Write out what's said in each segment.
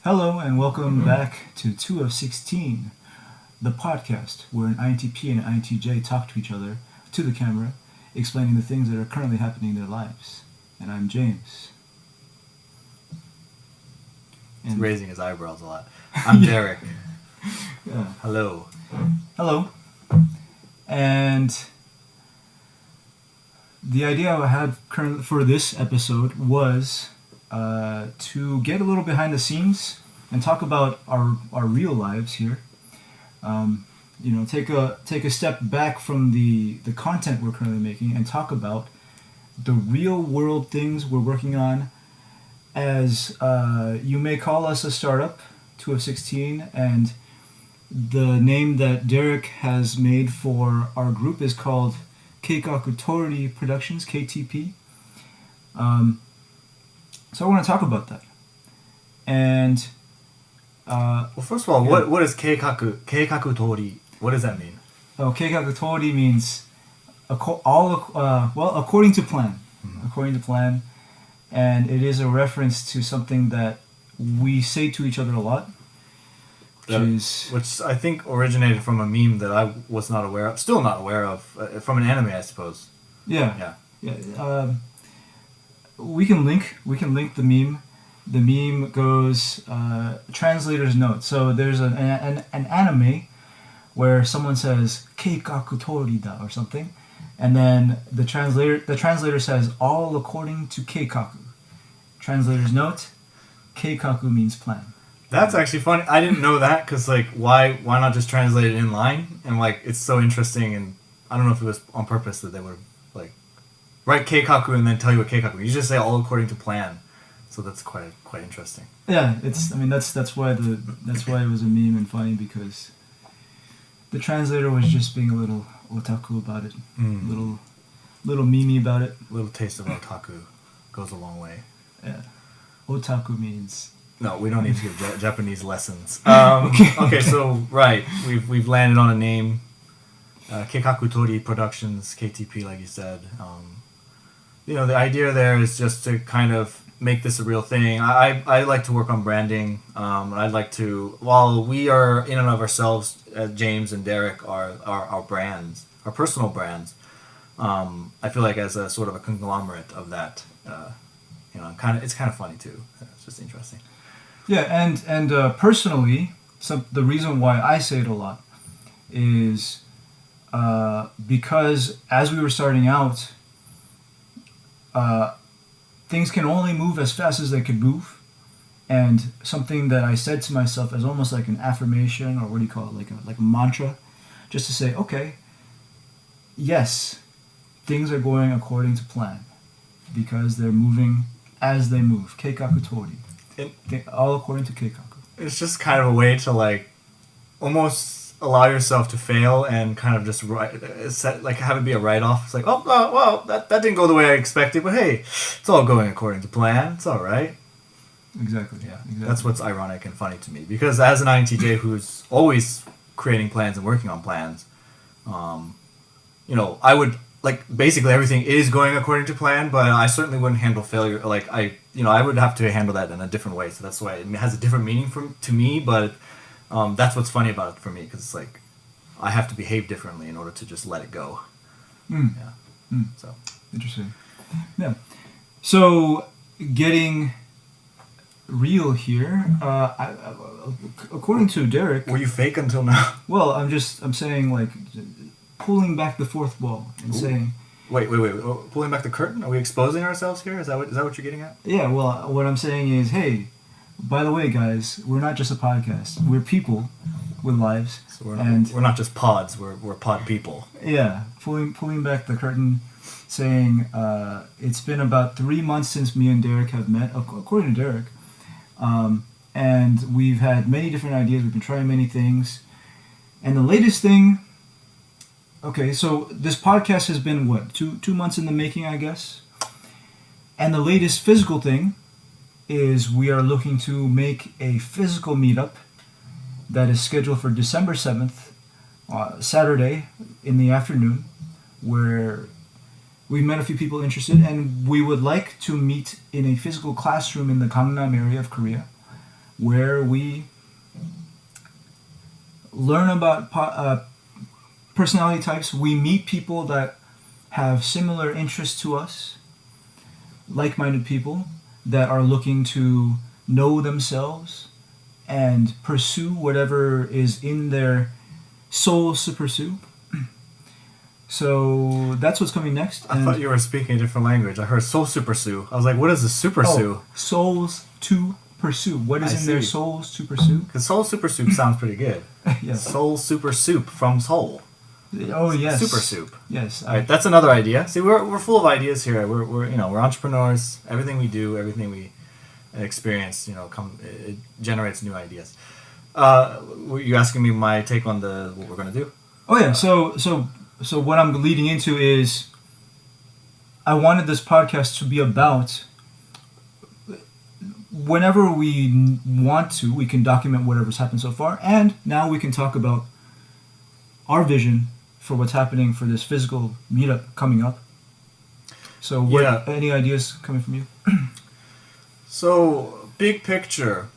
Hello and welcome back to 2 of 16, the podcast where an INTP and an INTJ talk to each other, to the camera, explaining the things that are currently happening in their lives. And I'm James. He's raising his eyebrows a lot. I'm Derek. Yeah. Hello. Hello. And the idea I had currently for this episode was to get a little behind the scenes and talk about our real lives here. Take a step back from the content we're currently making and talk about the real world things we're working on. As you may call us a startup, 2 of 16, and the name that Derek has made for our group is called Keikaku-Doori Productions, KTP. So I want to talk about that. And well, first of all, yeah. What is Keikaku-Doori? What does that mean? Oh, Keikaku-Doori means according to plan. Mm-hmm. According to plan, and it is a reference to something that we say to each other a lot, which I think originated from a meme that I was not aware of, still not aware of, from an anime, I suppose. Yeah. We can link the meme. The meme goes translator's note. So there's an anime where someone says Keikaku-Doori da or something, and then the translator says all according to Keikaku. Translator's note: Keikaku means plan. That's actually funny. I didn't know that because why not just translate it in line? And it's so interesting. And I don't know if it was on purpose that they would write Keikaku and then tell you what Keikaku. You just say all according to plan. So that's quite interesting. Yeah, that's why it was a meme and funny, because the translator was just being a little otaku about it, little meme about it. A little taste of otaku goes a long way. Yeah, otaku means. No, we don't need to give Japanese lessons. Okay, so right, we've landed on a name, Keikaku-Doori Productions, KTP, like you said. The idea there is just to kind of make this a real thing. I like to work on branding. I'd like to, while we are in and of ourselves, James and Derek are our brands, our personal brands. I feel like as a sort of a conglomerate of that, it's kind of funny too. It's just interesting. Yeah, and personally, the reason why I say it a lot is because as we were starting out, things can only move as fast as they could move, and something that I said to myself as almost like an affirmation, or what do you call it, like a mantra, just to say, okay, yes, things are going according to plan, because they're moving as they move. Keikaku-Doori. All according to Keikaku. It's just kind of a way to almost allow yourself to fail and kind of just have it be a write-off. It's well, that didn't go the way I expected, but hey, it's all going according to plan. It's all right. Exactly. Yeah, exactly. That's what's ironic and funny to me, because as an INTJ who's always creating plans and working on plans, I would basically everything is going according to plan, but I certainly wouldn't handle failure. I would have to handle that in a different way. So that's why it has a different meaning to me, but. That's what's funny about it for me, because it's I have to behave differently in order to just let it go. Yeah. So interesting. Yeah. So getting real here, according to Derek. Were you fake until now? Well, I'm saying pulling back the fourth wall and saying. Wait! Pulling back the curtain? Are we exposing ourselves here? Is that what you're getting at? Yeah. Well, what I'm saying is, hey. By the way, guys, we're not just a podcast. We're people with lives. So we're not just pods. We're pod people. Yeah, pulling back the curtain, saying it's been about 3 months since me and Derek have met, according to Derek, and we've had many different ideas. We've been trying many things, and the latest thing. Okay, so this podcast has been what 2 months in the making, I guess, and the latest physical thing is we are looking to make a physical meetup that is scheduled for December 7th, Saturday in the afternoon, where we met a few people interested, and we would like to meet in a physical classroom in the Gangnam area of Korea, where we learn about personality types. We meet people that have similar interests to us, like-minded people that are looking to know themselves and pursue whatever is in their souls to pursue. So that's what's coming next. I thought you were speaking a different language. I heard soul super sue. I was like, what is a super sue? Souls to pursue. What is in their souls to pursue? Because soul super soup sounds pretty good. Yes. Soul super soup from Seoul. Oh yes. Super soup. Yes. All right, that's another idea. See, we're full of ideas here. We're entrepreneurs. Everything we do, everything we experience, it generates new ideas. Were you asking me my take on what we're gonna do? Oh yeah. So what I'm leading into is I wanted this podcast to be about whenever we want to, we can document whatever's happened so far, and now we can talk about our vision for what's happening for this physical meetup coming up. So any ideas coming from you? So, big picture,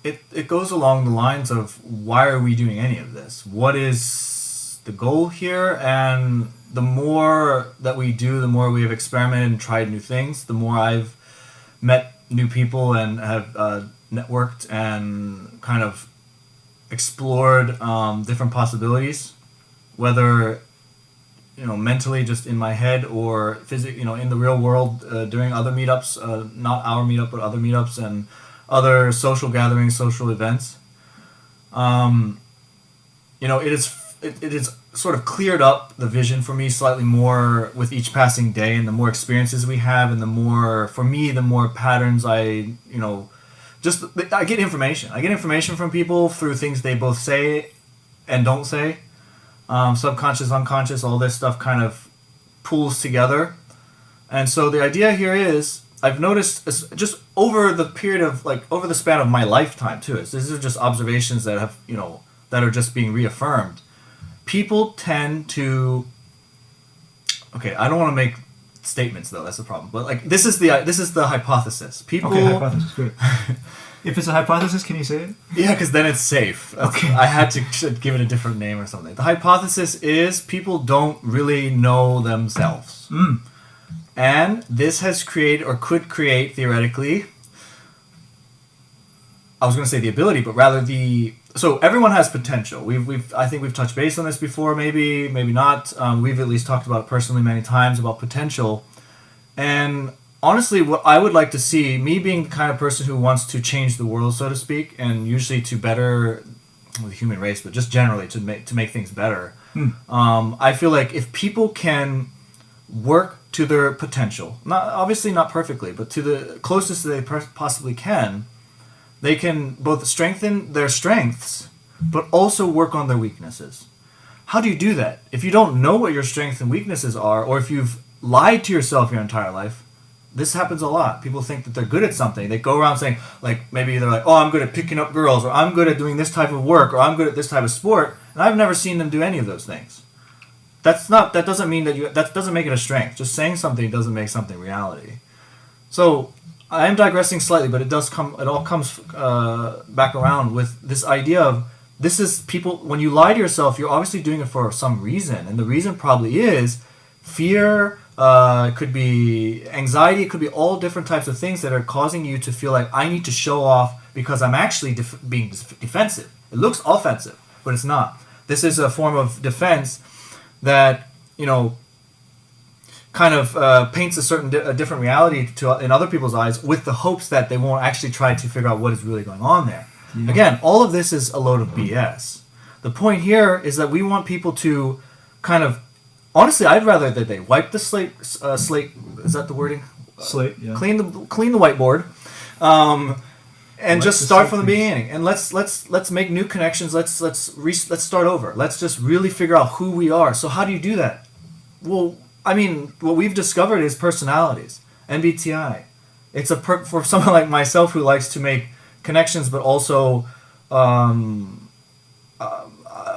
it goes along the lines of why are we doing any of this? What is the goal here? And the more that we do, the more we have experimented and tried new things, the more I've met new people and have networked and kind of explored different possibilities, whether mentally just in my head or physically, in the real world during other meetups, not our meetup but other meetups and other social gatherings, social events. It is sort of cleared up the vision for me slightly more with each passing day, and the more experiences we have, and the more patterns I get information. I get information from people through things they both say and don't say. Subconscious, unconscious, all this stuff kind of pools together. And so the idea here is, I've noticed just over the period of over the span of my lifetime too. These are just observations that have that are just being reaffirmed. People tend to. Okay, I don't want to make statements though. That's the problem. But this is the hypothesis. People. Okay, hypothesis. Good. If it's a hypothesis, can you say it? Yeah, because then it's safe. Okay. I had to give it a different name or something. The hypothesis is people don't really know themselves. And this has created, or could create, theoretically, I was going to say the ability, but rather so everyone has potential. I think we've touched base on this before, maybe not. We've at least talked about it personally many times about potential. And honestly, what I would like to see, me being the kind of person who wants to change the world, so to speak, and usually to better the human race, but just generally to make things better. I feel like if people can work to their potential, obviously not perfectly, but to the closest that they possibly can, they can both strengthen their strengths, but also work on their weaknesses. How do you do that? If you don't know what your strengths and weaknesses are, or if you've lied to yourself your entire life, this happens a lot. People think that they're good at something. They go around saying, maybe they're like, oh, I'm good at picking up girls, or I'm good at doing this type of work, or I'm good at this type of sport, and I've never seen them do any of those things. That doesn't mean that doesn't make it a strength. Just saying something doesn't make something reality. So I am digressing slightly, but it all comes back around with this idea of, this is people, when you lie to yourself, you're obviously doing it for some reason, and the reason probably is fear. It could be anxiety. It could be all different types of things that are causing you to feel like, I need to show off because I'm actually being defensive. It looks offensive, but it's not. This is a form of defense that kind of paints a different reality in other people's eyes, with the hopes that they won't actually try to figure out what is really going on there. Yeah. Again, all of this is a load of BS. The point here is that we want people to kind of, honestly, I'd rather that they wipe the slate. Is that the wording? Slate. Yeah. Clean the whiteboard, and just start from the beginning. And let's make new connections. Let's start over. Let's just really figure out who we are. So how do you do that? Well, I mean, what we've discovered is personalities. MBTI. It's for someone like myself who likes to make connections, but also I'm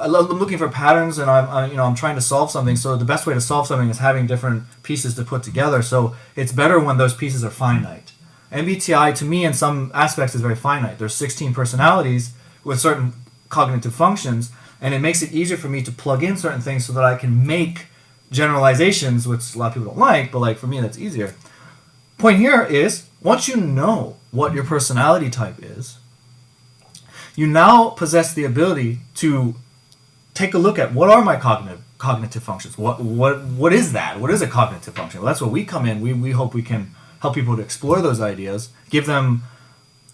looking for patterns, and I'm trying to solve something. So the best way to solve something is having different pieces to put together. So it's better when those pieces are finite, MBTI to me in some aspects is very finite. There's 16 personalities with certain cognitive functions, and it makes it easier for me to plug in certain things so that I can make generalizations, which a lot of people don't like, but like for me that's easier. Point here is, once you know what your personality type is, you now possess the ability to take a look at what are my cognitive functions. What is that? What is a cognitive function? Well, that's where we come in. We hope we can help people to explore those ideas, give them.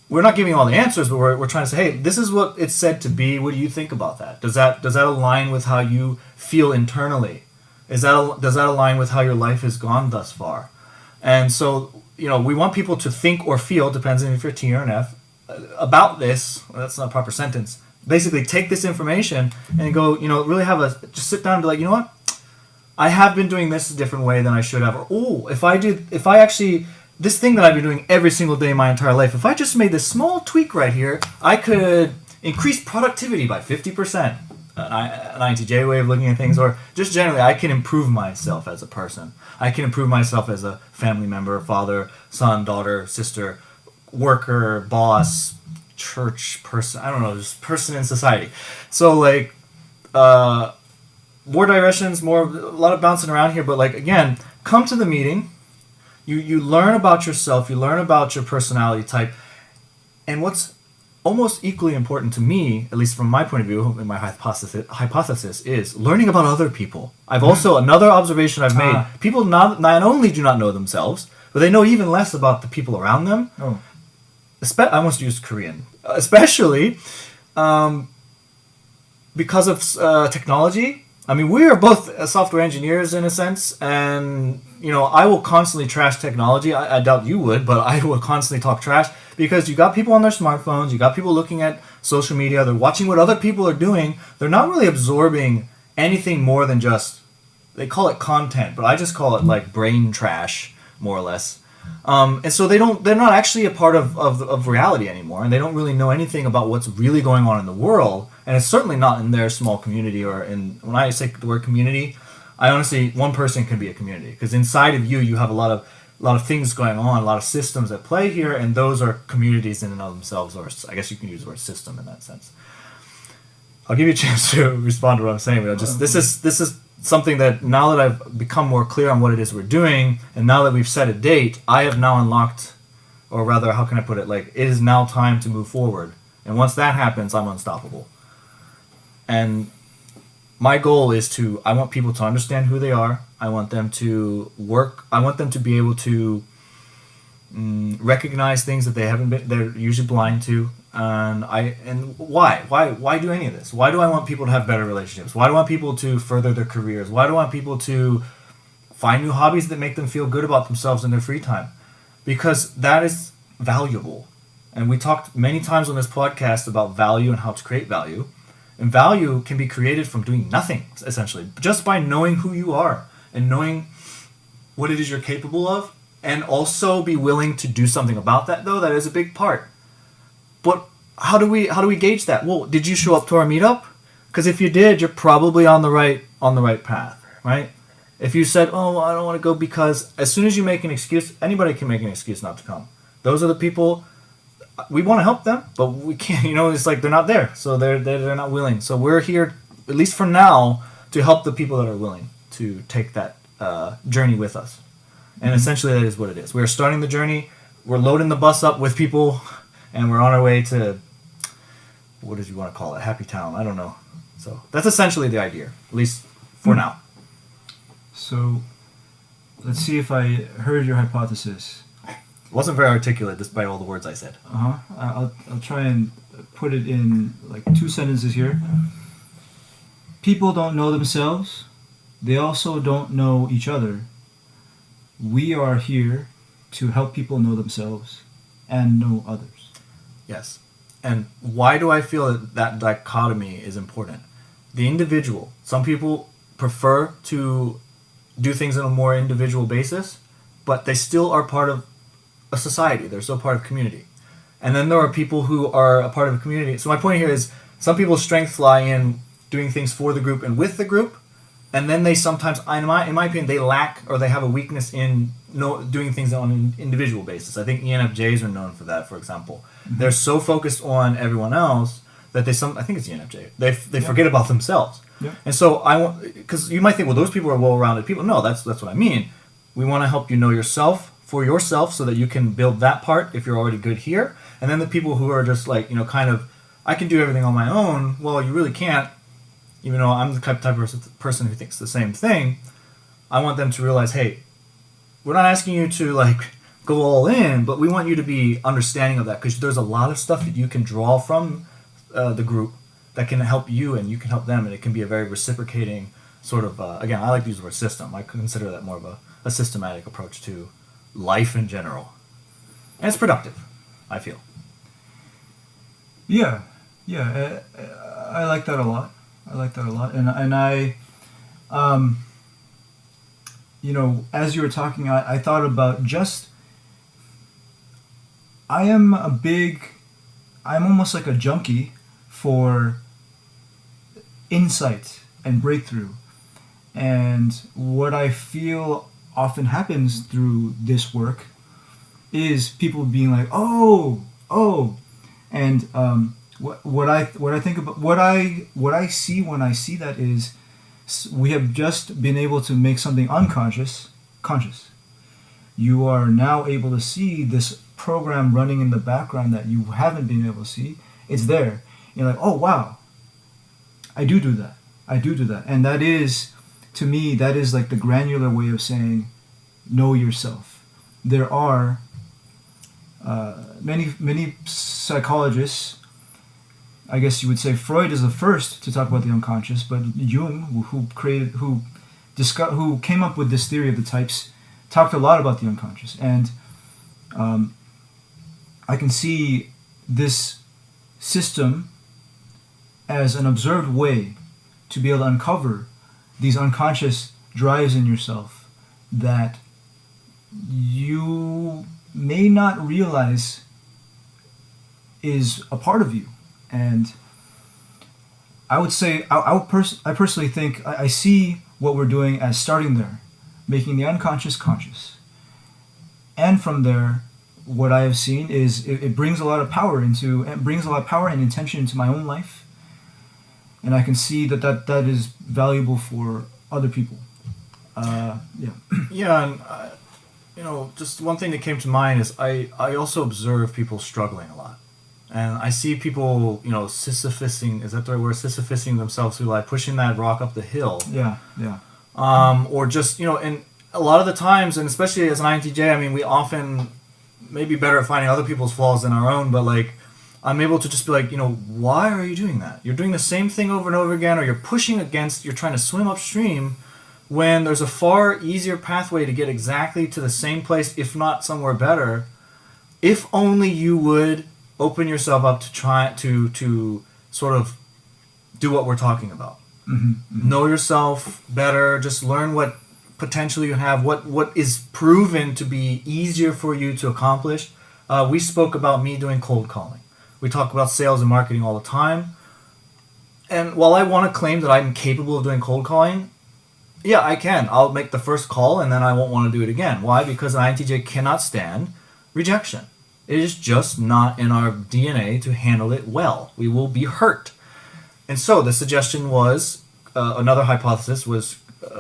We're not giving all the answers, but we're trying to say, hey, this is what it's said to be. What do you think about that? Does that align with how you feel internally? Does that align with how your life has gone thus far? And so, we want people to think or feel, depends on if you're T or an F, about this. Well, that's not a proper sentence. Basically, take this information and go, really just sit down and be like, you know what? I have been doing this a different way than I should have. Or, this thing that I've been doing every single day my entire life, if I just made this small tweak right here, I could increase productivity by 50%. An INTJ way of looking at things, or just generally, I can improve myself as a person. I can improve myself as a family member, father, son, daughter, sister, worker, boss, church person, I don't know, just person in society. So more digressions, a lot of bouncing around here, but again, come to the meeting, you learn about yourself, you learn about your personality type, and what's almost equally important to me, at least from my point of view, in my hypothesis is learning about other people. I've also, another observation I've made, people not only do not know themselves, but they know even less about the people around them. Oh. I almost used Korean. Especially because of technology. I mean, we are both software engineers in a sense, and I will constantly trash technology. I doubt you would, but I will constantly talk trash because you got people on their smartphones, you got people looking at social media, they're watching what other people are doing. They're not really absorbing anything more than just, they call it content, but I just call it brain trash, more or less. And so they're not actually a part of reality anymore, and they don't really know anything about what's really going on in the world, and it's certainly not in their small community when I say the word community, I honestly, one person can be a community, because inside of you have a lot of things going on, a lot of systems at play here, and those are communities in and of themselves, or I guess you can use the word system in that sense. I'll give you a chance to respond to what I'm saying, but this is something that now that I've become more clear on what it is we're doing, and now that we've set a date, I have now unlocked, or rather, how can I put it, it is now time to move forward. And once that happens, I'm unstoppable. And my goal is I want people to understand who they are. I want them to work. I want them to be able to recognize things that they're usually blind to. And why do any of this? Why do I want people to have better relationships? Why do I want people to further their careers? Why do I want people to find new hobbies that make them feel good about themselves in their free time? Because that is valuable. And we talked many times on this podcast about value and how to create value. And value can be created from doing nothing, essentially, just by knowing who you are and knowing what it is you're capable of, and also be willing to do something about that, though. That is a big part. But how do we gauge that? Well, did you show up to our meetup? Because if you did, you're probably on the right path, right? If you said, "Oh, well, I don't want to go," because as soon as you make an excuse, anybody can make an excuse not to come. Those are the people we want to help them, but we can't. It's they're not there, so they're not willing. So we're here, at least for now, to help the people that are willing to take that journey with us. And essentially, that is what it is. We're starting the journey. We're loading the bus up with people. And we're on our way to, what did you want to call it? Happy Town. I don't know. So that's essentially the idea, at least for now. So let's see if I heard your hypothesis. It wasn't very articulate, despite all the words I said. I'll try and put it in 2 sentences here. People don't know themselves. They also don't know each other. We are here to help people know themselves and know others. Yes. And why do I feel that dichotomy is important? The individual. Some people prefer to do things on a more individual basis, but they still are part of a society. They're still part of community. And then there are people who are a part of a community. So my point here is some people's strengths lie in doing things for the group and with the group. And then they sometimes, in my opinion, they lack or they have a weakness in doing things on an individual basis. I think ENFJs are known for that, for example. They're so focused on everyone else that I think it's ENFJ. They forget about themselves. Yeah. And so because you might think, well, those people are well-rounded people. No, that's what I mean. We want to help you know yourself for yourself so that you can build that part if you're already good here. And then the people who are just like, kind of, I can do everything on my own. Well, you really can't, even though I'm the type of person who thinks the same thing. I want them to realize, hey, we're not asking you to like go all in, but we want you to be understanding of that, because there's a lot of stuff that you can draw from the group that can help you and you can help them, and it can be a very reciprocating sort of, again, I like to use the word system. I consider that more of a systematic approach to life in general. And it's productive, I feel. Yeah, I like that a lot. And I, as you were talking, I thought about I'm almost like a junkie for insight and breakthrough. And what I feel often happens through this work is people being like, oh, and what I think about what I see when I see that is we have just been able to make something unconscious conscious. You are now able to see this program running in the background that you haven't been able to see. It's there. You're like, oh wow, I do that. And that is, to me, that is like the granular way of saying know yourself. There are many psychologists, I guess you would say Freud is the first to talk about the unconscious, but Jung, who came up with this theory of the types, talked a lot about the unconscious. And I can see this system as an observed way to be able to uncover these unconscious drives in yourself that you may not realize is a part of you. And I would say, I personally think, I see what we're doing as starting there, making the unconscious conscious. And from there, what I have seen is it brings a lot of power and intention into my own life. And I can see that is valuable for other people. Yeah, and just one thing that came to mind is I also observe people struggling a lot. And I see people, Sisyphusing, is that the right word? Sisyphusing themselves through like pushing that rock up the hill. Yeah. Or just, and a lot of the times, and especially as an INTJ, I mean, we often may be better at finding other people's flaws than our own, but like, I'm able to just be like, why are you doing that? You're doing the same thing over and over again, or you're trying to swim upstream when there's a far easier pathway to get exactly to the same place, if not somewhere better, if only you would open yourself up to try to sort of do what we're talking about. Mm-hmm. Know yourself better, just learn what potential you have, what is proven to be easier for you to accomplish. We spoke about me doing cold calling. We talk about sales and marketing all the time. And while I want to claim that I'm capable of doing cold calling, yeah, I can. I'll make the first call and then I won't want to do it again. Why? Because an INTJ cannot stand rejection. It is just not in our DNA to handle it well. We will be hurt. And so the suggestion was, another hypothesis was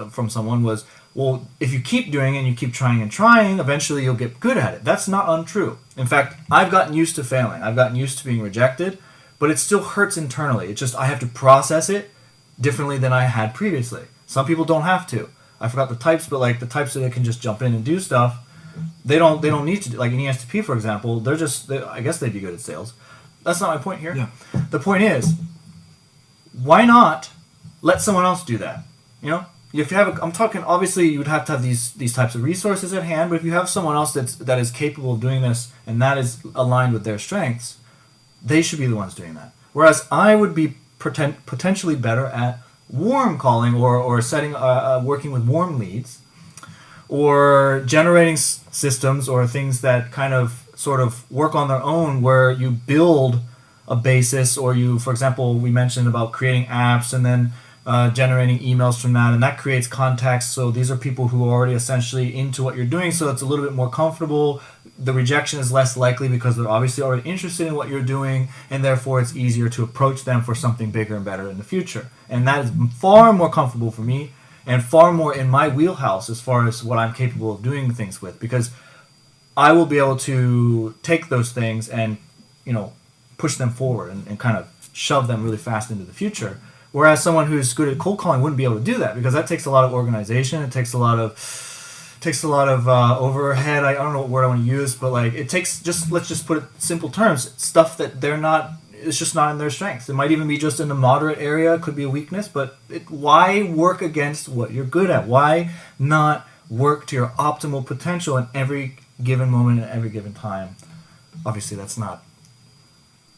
from someone was, well, if you keep doing it and you keep trying and trying, eventually you'll get good at it. That's not untrue. In fact, I've gotten used to failing. I've gotten used to being rejected, but it still hurts internally. It's just I have to process it differently than I had previously. Some people don't have to. I forgot the types, but like the types that can just jump in and do stuff, they don't need to do, like an ESTP, for example, I guess they'd be good at sales. That's not my point here. Yeah. The point is, why not let someone else do that? If you have, I'm talking, obviously you would have to have these types of resources at hand, but if you have someone else that is capable of doing this and that is aligned with their strengths, they should be the ones doing that. Whereas I would be potentially better at warm calling or setting, working with warm leads, or generating systems or things that kind of sort of work on their own, where you build a basis, or you, for example, we mentioned about creating apps and then generating emails from that, and that creates contacts. So these are people who are already essentially into what you're doing, so it's a little bit more comfortable. The rejection is less likely because they're obviously already interested in what you're doing, and therefore it's easier to approach them for something bigger and better in the future. And that is far more comfortable for me and far more in my wheelhouse as far as what I'm capable of doing things with, because I will be able to take those things and, push them forward and kind of shove them really fast into the future. Whereas someone who's good at cold calling wouldn't be able to do that, because that takes a lot of organization. It takes a lot of overhead. I don't know what word I want to use, but like it takes let's just put it simple terms, stuff that it's just not in their strengths. It might even be just in a moderate area. It could be a weakness, but why work against what you're good at? Why not work to your optimal potential in every given moment and every given time? Obviously, that's not.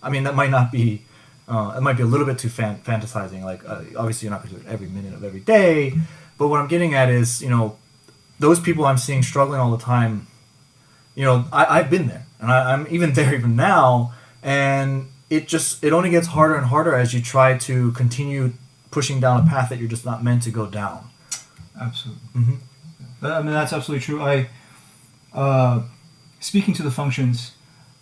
I mean, that might not be. It might be a little bit too fantasizing. Like, obviously, you're not going to do it every minute of every day. But what I'm getting at is, those people I'm seeing struggling all the time. I've been there, and I'm even there even now, and it only gets harder and harder as you try to continue pushing down a path that you're just not meant to go down. Absolutely. Mm-hmm. I mean, that's absolutely true. Speaking to the functions,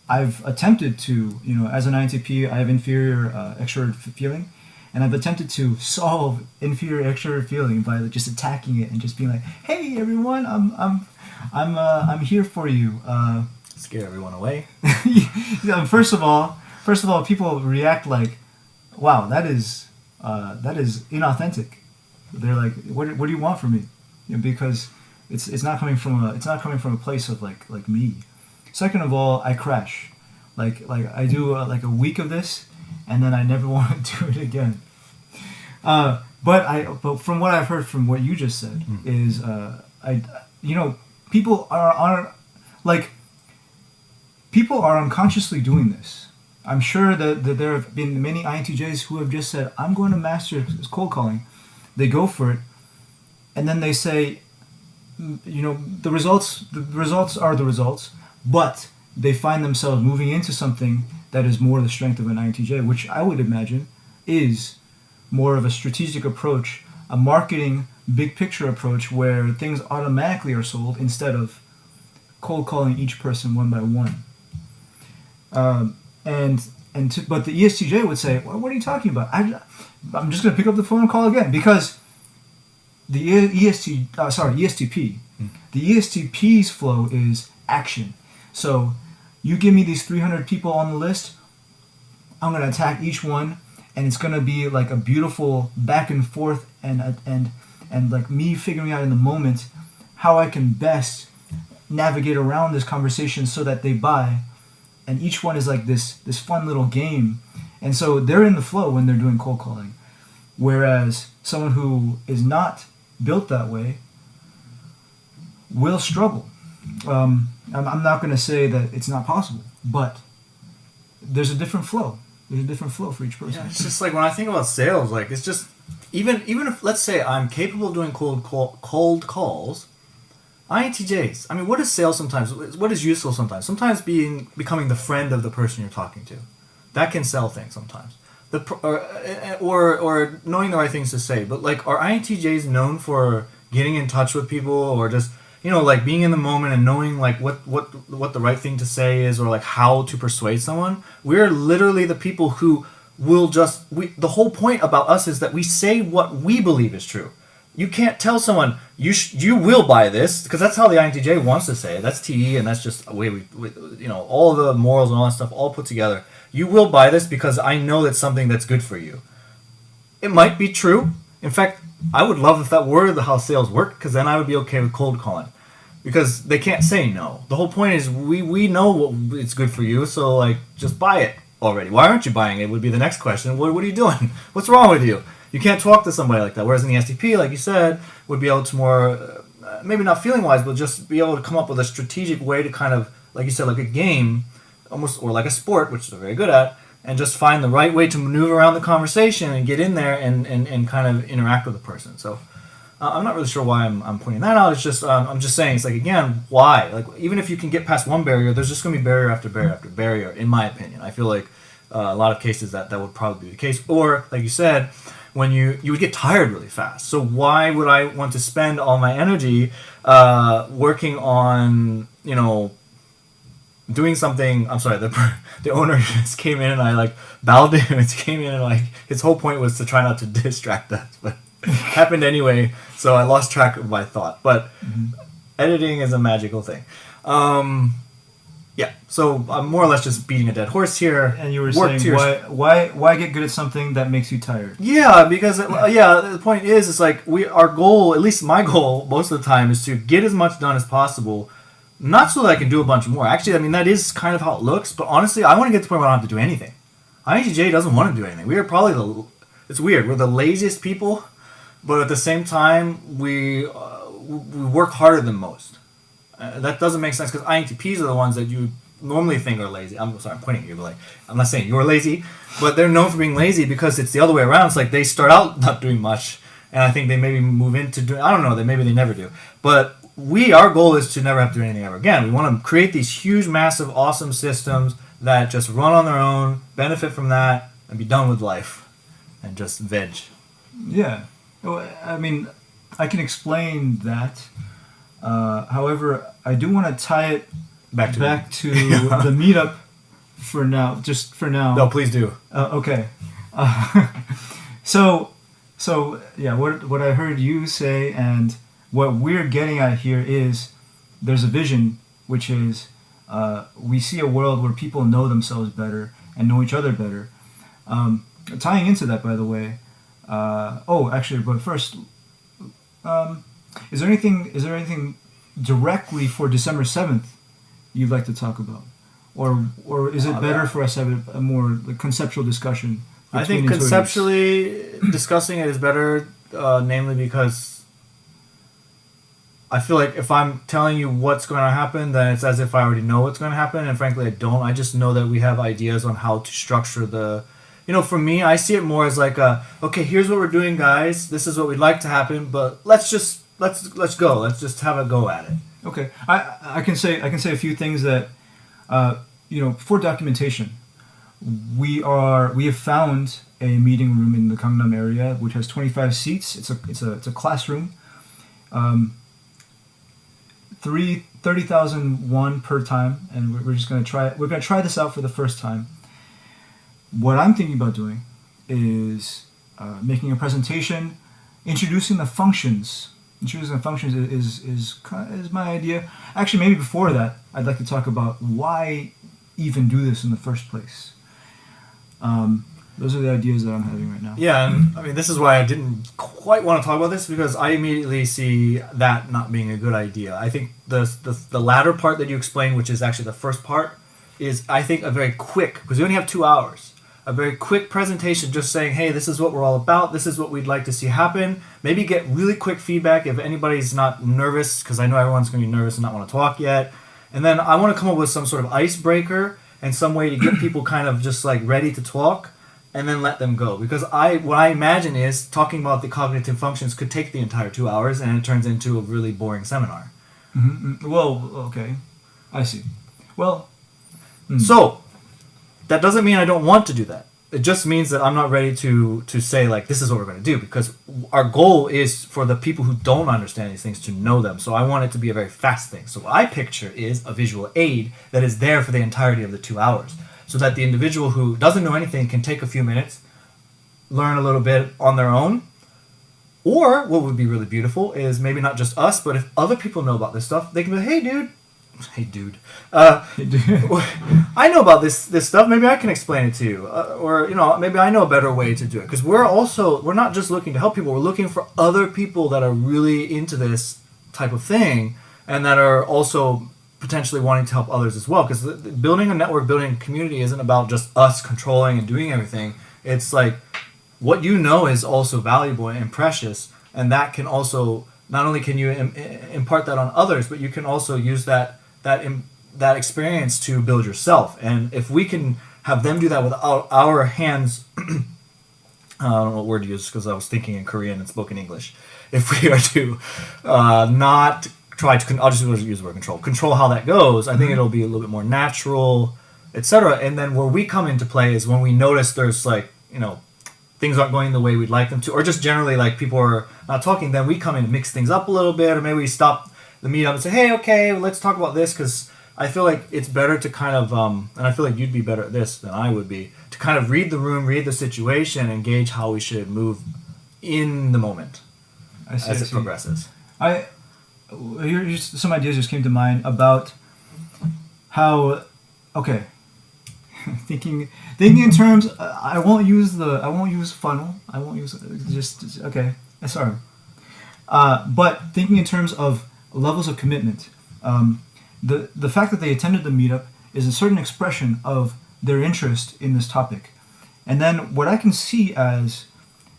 I've attempted to, as an INTP, I have inferior extrovert feeling, and I've attempted to solve inferior extrovert feeling by just attacking it and just being like, "Hey, everyone, I'm here for you." Scare everyone away. First of all, people react like, "Wow, that is inauthentic." They're like, "What do you want from me?" Because it's not coming from a place of like me. Second of all, I crash. Like I do like a week of this, and then I never want to do it again. But from what I've heard from what you just said is people are unconsciously doing this. I'm sure that there have been many INTJs who have just said, "I'm going to master cold calling." They go for it, and then they say, the results are the results. But they find themselves moving into something that is more the strength of an INTJ, which I would imagine is more of a strategic approach, a marketing big picture approach where things automatically are sold instead of cold calling each person one by one. But the ESTJ would say, "What are you talking about? I'm just going to pick up the phone and call again," because the ESTP, the ESTP's flow is action. So you give me these 300 people on the list, I'm going to attack each one, and it's going to be like a beautiful back and forth and like me figuring out in the moment how I can best navigate around this conversation so that they buy. And each one is like this fun little game. And so they're in the flow when they're doing cold calling. Whereas someone who is not built that way will struggle. I'm not going to say that it's not possible, but there's a different flow. There's a different flow for each person. Yeah, it's just like when I think about sales, like it's just even if let's say I'm capable of doing cold calls, INTJs. I mean, what is sales sometimes? What is useful sometimes? Sometimes becoming the friend of the person you're talking to, that can sell things sometimes. Or knowing the right things to say. But like, are INTJs known for getting in touch with people, or just like being in the moment and knowing like what the right thing to say is, or like how to persuade someone? We're literally the people who will the whole point about us is that we say what we believe is true. You can't tell someone you will buy this, because that's how the INTJ wants to say it. That's TE, and that's just a way we all the morals and all that stuff all put together. You will buy this because I know that's something that's good for you. It might be true. In fact, I would love if that were how sales work, because then I would be okay with cold calling, because they can't say no. The whole point is we know what it's good for you, so like just buy it already. Why aren't you buying it? Would be the next question. What are you doing? What's wrong with you? You can't talk to somebody like that. Whereas in the STP, like you said, would be able to more, maybe not feeling wise, but just be able to come up with a strategic way to kind of, like you said, like a game, almost, or like a sport, which they're very good at, and just find the right way to maneuver around the conversation and get in there and kind of interact with the person. So I'm not really sure why I'm pointing that out. It's just I'm just saying, it's like, again, why? Like, even if you can get past one barrier, there's just going to be barrier after barrier after barrier, in my opinion. I feel like a lot of cases that would probably be the case. Or, like you said, when you would get tired really fast. So why would I want to spend all my energy working on, doing something? I'm sorry, the owner just came in and I like bowed to him. It came in and like his whole point was to try not to distract us, but happened anyway. So I lost track of my thought. But editing is a magical thing. Yeah, so I'm more or less just beating a dead horse here. And you were saying why get good at something that makes you tired? Yeah, because the point is, it's like our goal, at least my goal, most of the time, is to get as much done as possible. Not so that I can do a bunch more. Actually, I mean that is kind of how it looks. But honestly, I want to get to the point where I don't have to do anything. INTJ doesn't want to do anything. We are probably it's weird. We're the laziest people, but at the same time, we work harder than most. That doesn't make sense because INTPs are the ones that you normally think are lazy. I'm sorry, I'm pointing at you, but like I'm not saying you're lazy, but they're known for being lazy because it's the other way around. It's like they start out not doing much, and I think they maybe move into doing. I don't know. Maybe they never do. But our goal is to never have to do anything ever again. We want to create these huge, massive, awesome systems that just run on their own, benefit from that, and be done with life, and just veg. Yeah, I mean, I can explain that. However, I do want to tie it back to the meetup for now. Just for now. No, please do. Okay. So yeah, what I heard you say and what we're getting at here is there's a vision, which is we see a world where people know themselves better and know each other better. Tying into that, by the way. But first. Is there anything directly for December 7th you'd like to talk about? Or is it better for us to have a more conceptual discussion? I think conceptually discussing it is better, namely because I feel like if I'm telling you what's going to happen, then it's as if I already know what's going to happen, and frankly I don't. I just know that we have ideas on how to structure the... for me, I see it more as like okay, here's what we're doing, guys. This is what we'd like to happen, but let's go. Let's just have a go at it. Okay, I can say a few things that for documentation. We have found a meeting room in the Gangnam area which has 25 seats. It's a classroom. 30,000 won per time, and we're just gonna try it. We're gonna try this out for the first time. What I'm thinking about doing is making a presentation, introducing the functions. Introducing the functions is my idea. Actually, maybe before that, I'd like to talk about why even do this in the first place. Those are the ideas that I'm having right now. Yeah, and I mean, this is why I didn't quite want to talk about this, because I immediately see that not being a good idea. I think the latter part that you explained, which is actually the first part, is I think a very quick, because we only have 2 hours, a very quick presentation just saying, hey, this is what we're all about, this is what we'd like to see happen. Maybe get really quick feedback if anybody's not nervous, because I know everyone's going to be nervous and not want to talk yet. And then I want to come up with some sort of icebreaker and some way to get people kind of just like ready to talk, and then let them go. Because what I imagine is talking about the cognitive functions could take the entire 2 hours, and it turns into a really boring seminar. Mm-hmm. Well, okay. I see. Well... So, that doesn't mean I don't want to do that. It just means that I'm not ready to say, like, this is what we're going to do. Because our goal is for the people who don't understand these things to know them. So I want it to be a very fast thing. So what I picture is a visual aid that is there for the entirety of the 2 hours. So that the individual who doesn't know anything can take a few minutes, learn a little bit on their own. Or, what would be really beautiful is maybe not just us, but if other people know about this stuff, they can be like, hey dude, I know about this stuff, maybe I can explain it to you. Or, maybe I know a better way to do it. Because we're not just looking to help people, we're looking for other people that are really into this type of thing, and that are also potentially wanting to help others as well. Because building a network, building a community isn't about just us controlling and doing everything. It's like what you know is also valuable and precious, and that can also, not only can you impart that on others, but you can also use that experience to build yourself. And if we can have them do that without our hands, I don't know what word to use because I was thinking in Korean and spoke in English. If we are to not try to, I'll just use the word control how that goes, I think it'll be a little bit more natural, etc. And then where we come into play is when we notice there's like, things aren't going the way we'd like them to, or just generally like people are not talking, then we come in and mix things up a little bit, or maybe we stop the meetup and say, hey, okay, well, let's talk about this, because I feel like it's better to kind of, and I feel like you'd be better at this than I would be, to kind of read the room, read the situation, and gauge how we should move in the moment as it progresses. Some ideas just came to mind about how, okay, thinking in terms. I won't use funnel. I won't use just okay. Sorry, but thinking in terms of levels of commitment. The fact that they attended the meetup is a certain expression of their interest in this topic, and then what I can see as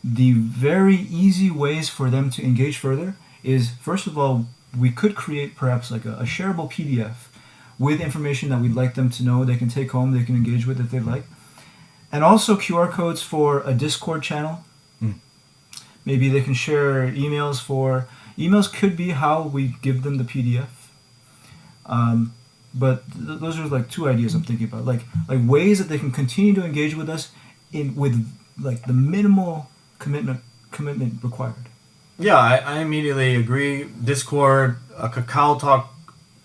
the very easy ways for them to engage further is, first of all, we could create perhaps like a shareable PDF with information that we'd like them to know they can take home, they can engage with if they'd like. And also QR codes for a Discord channel. Maybe they can share emails emails could be how we give them the PDF. But those are like two ideas I'm thinking about. Like ways that they can continue to engage with us with like the minimal commitment required. Yeah, I immediately agree. Discord, a Kakao Talk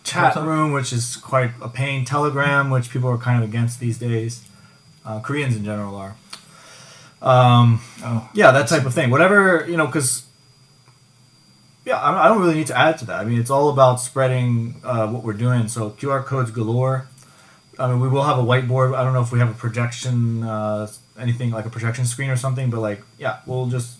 chat room, which is quite a pain. Telegram, which people are kind of against these days. Koreans in general are. Yeah, that type of thing. Whatever, because I don't really need to add to that. I mean, it's all about spreading what we're doing. So QR codes galore. I mean, we will have a whiteboard. I don't know if we have a projection, anything like a projection screen or something, but we'll just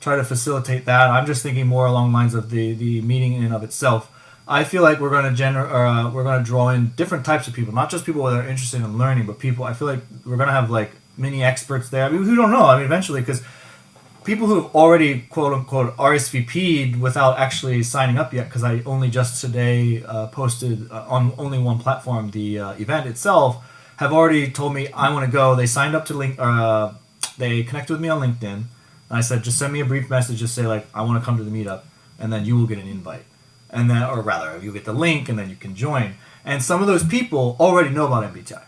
try to facilitate that. I'm just thinking more along the lines of the meeting in and of itself. I feel like we're going to draw in different types of people, not just people that are interested in learning, but people. I feel like we're going to have like mini experts there. I mean, who don't know? I mean, eventually, because people who have already quote unquote RSVP'd without actually signing up yet, because I only just today posted on only one platform the event itself, have already told me I want to go. They signed up to they connected with me on LinkedIn, and I said just send me a brief message, just say like I want to come to the meetup, and then you will get an invite. And then, or rather, you get the link, and then you can join. And some of those people already know about MBTI,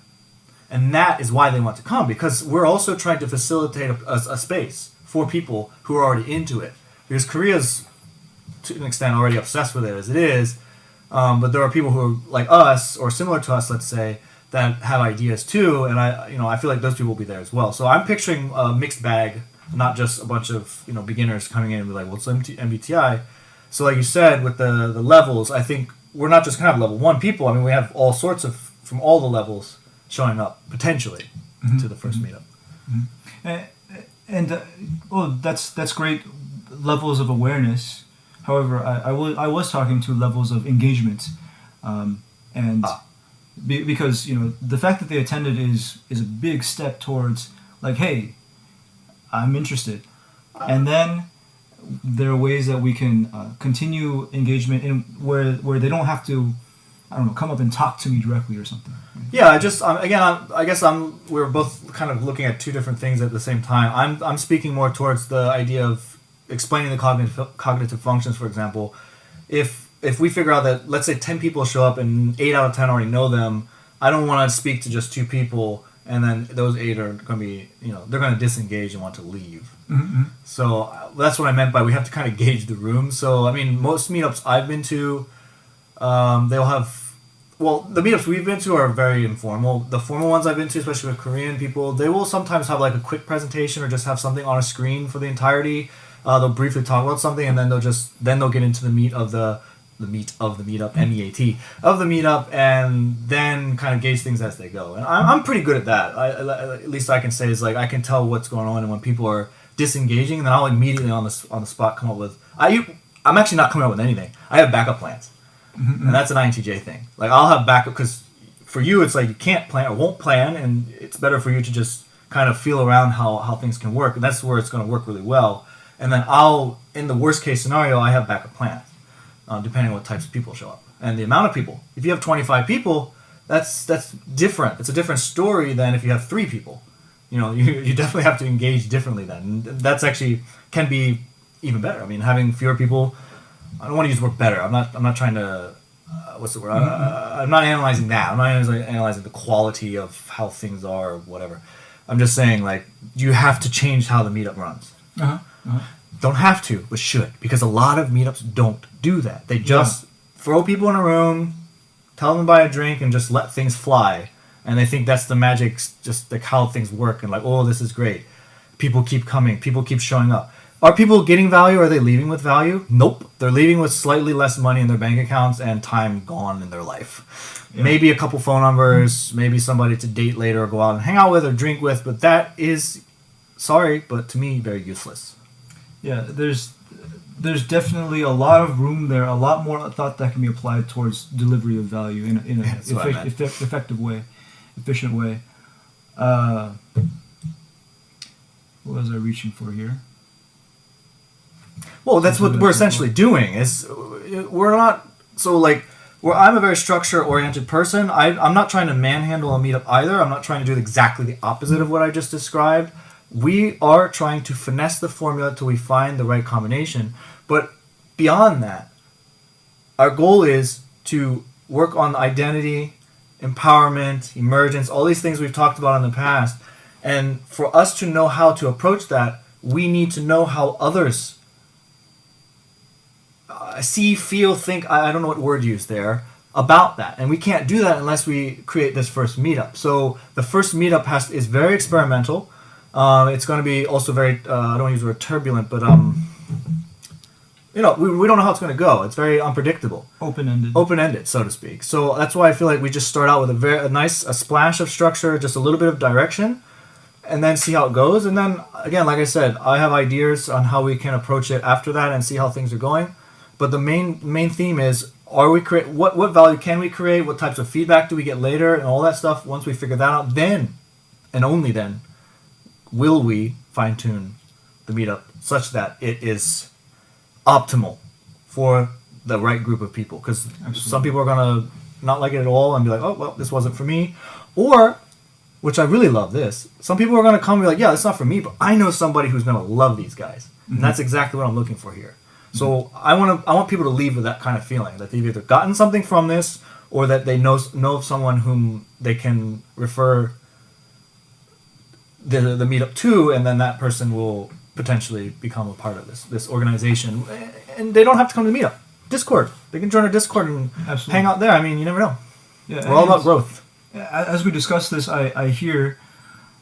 and that is why they want to come, because we're also trying to facilitate a space for people who are already into it. Because Korea's, to an extent, already obsessed with it as it is, but there are people who are like us or similar to us, let's say, that have ideas too, and I feel like those people will be there as well. So I'm picturing a mixed bag, not just a bunch of beginners coming in and be like, "What's MBTI?" So like you said, with the levels, I think we're not just kind of level 1 people. I mean, we have all sorts of, from all the levels, showing up, potentially, to the first meetup. And that's great levels of awareness. However, I was talking to levels of engagement. Because, the fact that they attended is a big step towards, like, hey, I'm interested. And then there are ways that we can continue engagement in where they don't have to, come up and talk to me directly or something. Yeah, I guess we're both kind of looking at two different things at the same time. I'm speaking more towards the idea of explaining the cognitive functions. For example, if we figure out that, let's say 10 people show up and 8 out of 10 already know them, I don't want to speak to just 2 people and then those 8 are going to be, they're going to disengage and want to leave. Mm-hmm. So that's what I meant by we have to kind of gauge the room. So, I mean, most meetups I've been to, they'll have, the meetups we've been to are very informal. The formal ones I've been to, especially with Korean people, they will sometimes have like a quick presentation or just have something on a screen for the entirety. They'll briefly talk about something and then they'll get into the meat of the meetup, MEAT, of the meetup, and then kind of gauge things as they go. And I'm pretty good at that. At least I can say is like I can tell what's going on, and when people are disengaging, then I'll immediately on the spot come up with. I'm actually not coming up with anything. I have backup plans, and that's an INTJ thing. Like I'll have backup because for you it's like you can't plan or won't plan, and it's better for you to just kind of feel around how things can work, and that's where it's going to work really well. And then in the worst case scenario, I have backup plans. Depending on what types of people show up and the amount of people. If you have 25 people, that's different. It's a different story than if you have 3 people. You definitely have to engage differently then. And that's actually can be even better. I mean, having fewer people. I don't want to use the word better. I'm not trying to. What's the word? I'm not analyzing that. I'm not analyzing the quality of how things are or whatever. I'm just saying, like, you have to change how the meetup runs. Don't have to, but should, because a lot of meetups don't do that. They just throw people in a room, tell them to buy a drink, and just let things fly. And they think that's the magic, just like how things work, and like, oh, this is great. People keep coming, people keep showing up. Are people getting value? Are they leaving with value? Nope. They're leaving with slightly less money in their bank accounts and time gone in their life. Yeah. Maybe a couple phone numbers, maybe somebody to date later or go out and hang out with or drink with, but that is, sorry, but to me, very useless. Yeah, there's definitely a lot of room there, a lot more thought that can be applied towards delivery of value in an effective way, efficient way. What was I reaching for here? Well, that's what we're essentially doing. Is we're not so like. I'm a very structure-oriented person. I'm not trying to manhandle a meetup either. I'm not trying to do exactly the opposite of what I just described. We are trying to finesse the formula till we find the right combination. But beyond that, our goal is to work on identity, empowerment, emergence, all these things we've talked about in the past. And for us to know how to approach that, we need to know how others see, feel, think, I don't know what word used there, about that. And we can't do that unless we create this first meetup. So the first meetup is very experimental. It's going to be also very, I don't want to use the word turbulent, but, we don't know how it's going to go. It's very unpredictable. Open-ended, so to speak. So that's why I feel like we just start out with a splash of structure, just a little bit of direction, and then see how it goes. And then, again, like I said, I have ideas on how we can approach it after that and see how things are going. But the main theme is, what value can we create? What types of feedback do we get later? And all that stuff. Once we figure that out, then, and only then, will we fine-tune the meetup such that it is optimal for the right group of people. Because some people are going to not like it at all and be like, oh, well, this wasn't for me. Or, which I really love this, some people are going to come and be like, yeah, it's not for me, but I know somebody who's going to love these guys. Mm-hmm. And that's exactly what I'm looking for here. So I want people to leave with that kind of feeling, that they've either gotten something from this or that they know of someone whom they can refer the meetup to, and then that person will potentially become a part of this organization. And they don't have to come to the meetup. Discord. They can join our Discord and hang out there. I mean, you never know. Yeah, we're all about growth. As we discuss this, I hear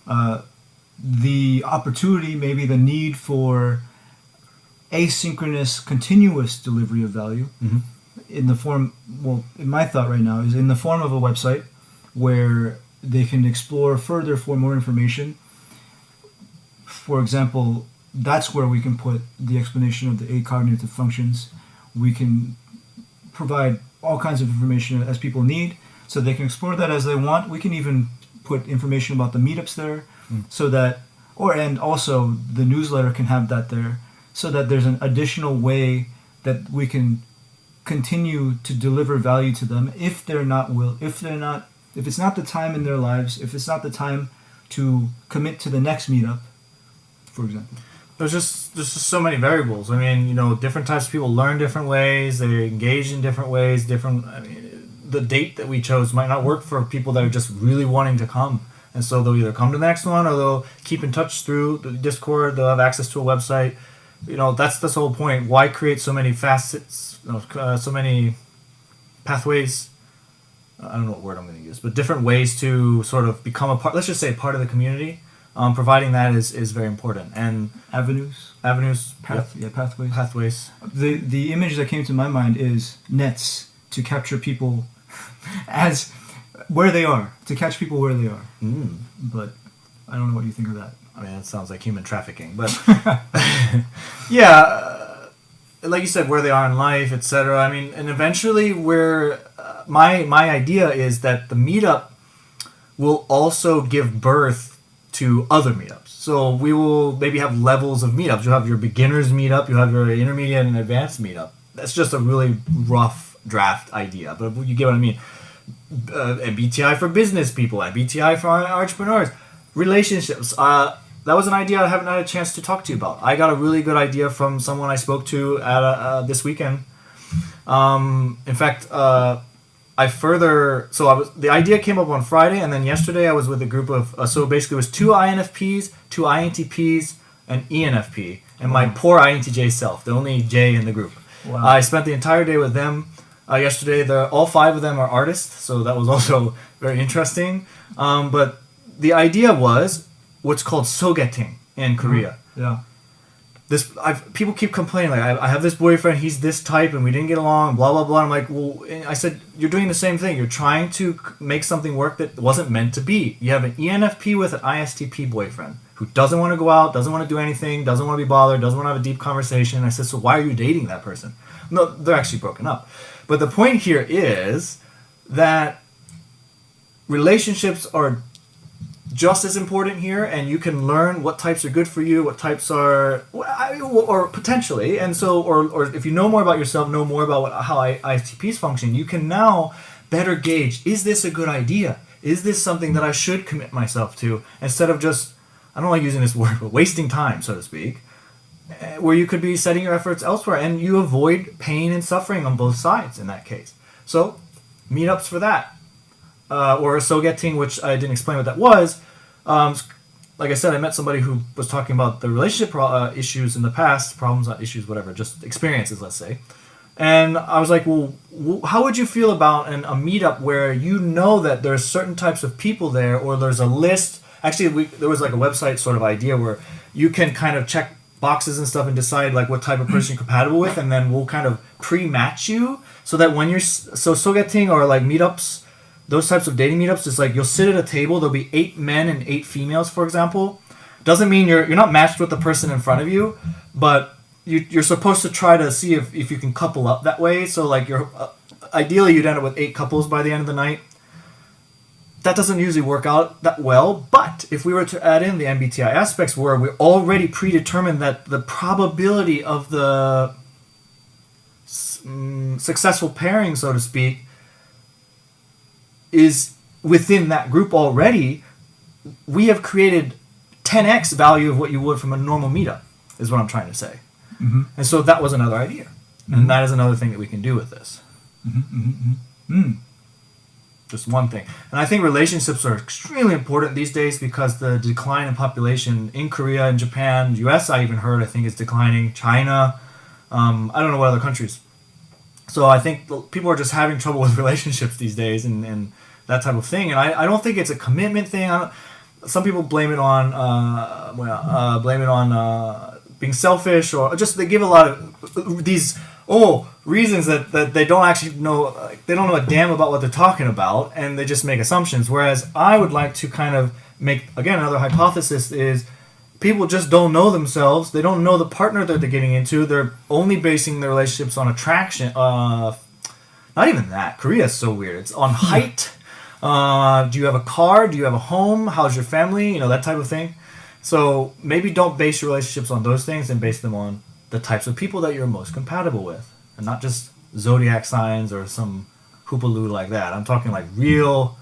the opportunity, maybe the need for asynchronous, continuous delivery of value in the form, in my thought right now, is in the form of a website where they can explore further for more information. For example, that's where we can put the explanation of the 8 cognitive functions. We can provide all kinds of information as people need, so they can explore that as they want. We can even put information about the meetups there, so that, and also the newsletter can have that there, so that there's an additional way that we can continue to deliver value to them if it's not the time in their lives, if it's not the time to commit to the next meetup, for example. There's just so many variables. I mean, different types of people learn different ways, they engage in different ways, the date that we chose might not work for people that are just really wanting to come. And so they'll either come to the next one or they'll keep in touch through the Discord, they'll have access to a website. That's the whole point. Why create so many facets, so many pathways? I don't know what word I'm going to use, but different ways to sort of become a part. Let's just say part of the community. Providing that is very important. And avenues, pathways. The image that came to my mind is nets to capture people as where they are, to catch people where they are. But I don't know what you think of that. I mean, it sounds like human trafficking, but yeah, like you said, where they are in life, etc. I mean, and eventually, my idea is that the meetup will also give birth to other meetups. So we will maybe have levels of meetups. You'll have your beginners meetup, you'll have your intermediate and advanced meetup. That's just a really rough draft idea, but you get what I mean. MBTI for business people, MBTI for entrepreneurs, relationships. That was an idea I haven't had a chance to talk to you about. I got a really good idea from someone I spoke to at this weekend. In fact, the idea came up on Friday, and then yesterday I was with a group of so basically it was two INFPs, two INTPs, an ENFP, and my poor INTJ self, the only J in the group. Wow. I spent the entire day with them yesterday. All five of them are artists, so that was also very interesting. But the idea was what's called sogeting in Korea. Yeah. People keep complaining like I have this boyfriend, he's this type, and we didn't get along, blah blah blah. I'm like, well, I said you're doing the same thing. You're trying to make something work that wasn't meant to be. You have an ENFP with an ISTP boyfriend who doesn't want to go out, doesn't want to do anything, doesn't want to be bothered, doesn't want to have a deep conversation. I said, so why are you dating that person? No, they're actually broken up. But the point here is that relationships are just as important here, and you can learn what types are good for you, what types are, or potentially, and so, or if you know more about yourself, know more about how ISTPs function, you can now better gauge, is this a good idea? Is this something that I should commit myself to, instead of just, I don't like using this word, but wasting time, so to speak, where you could be setting your efforts elsewhere, and you avoid pain and suffering on both sides in that case. So, meetups for that. Or sogeting, which I didn't explain what that was. Like I said, I met somebody who was talking about the relationship issues in the past, problems, not issues, whatever, just experiences, let's say. And I was like, well, how would you feel about a meetup where you know that there's certain types of people there, or there's a list? Actually, there was like a website sort of idea where you can kind of check boxes and stuff and decide like what type of person you're compatible with, and then we'll kind of pre-match you so that when you're sogeting or like meetups, those types of dating meetups, it's like you'll sit at a table, there'll be 8 men and 8 females, for example. Doesn't mean you're not matched with the person in front of you, but you're supposed to try to see if you can couple up that way. So like you're ideally you'd end up with 8 couples by the end of the night. That doesn't usually work out that well, but if we were to add in the MBTI aspects where we're already predetermined that the probability of the successful pairing, so to speak, is within that group already, we have created 10x value of what you would from a normal meetup, is what I'm trying to say. Mm-hmm. And so that was another idea. Mm-hmm. And that is another thing that we can do with this. Mm-hmm. Mm-hmm. Mm. Just one thing. And I think relationships are extremely important these days because the decline in population in Korea and Japan, US I even heard, I think is declining, China, I don't know what other countries. So I think people are just having trouble with relationships these days and that type of thing. And I don't think it's a commitment thing. Some people blame it on being selfish, or just they give a lot of these reasons that they don't actually know. They don't know a damn about what they're talking about, and they just make assumptions. Whereas I would like to kind of make, again, another hypothesis is people just don't know themselves. They don't know the partner that they're getting into. They're only basing their relationships on attraction. Not even that. Korea is so weird. It's on height. Do you have a car? Do you have a home? How's your family? That type of thing. So maybe don't base your relationships on those things and base them on the types of people that you're most compatible with. And not just zodiac signs or some hoopaloo like that. I'm talking like real,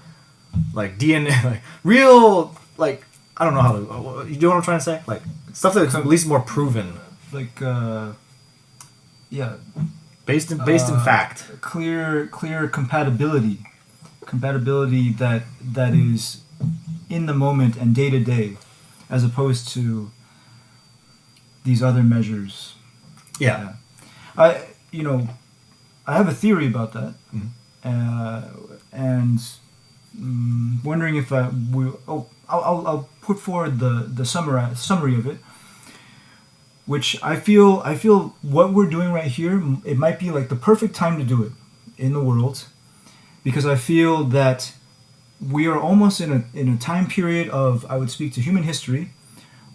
like DNA, like real, like, I don't know how to, you know what I'm trying to say? Like stuff that's at least more proven. Like, yeah. Based in fact. Clear compatibility. Compatibility that is in the moment and day to day, as opposed to these other measures. Yeah. I have a theory about that, and wondering if I'll put forward the summary of it, which I feel what we're doing right here, it might be like the perfect time to do it in the world, because I feel that we are almost in a time period of, I would speak to human history,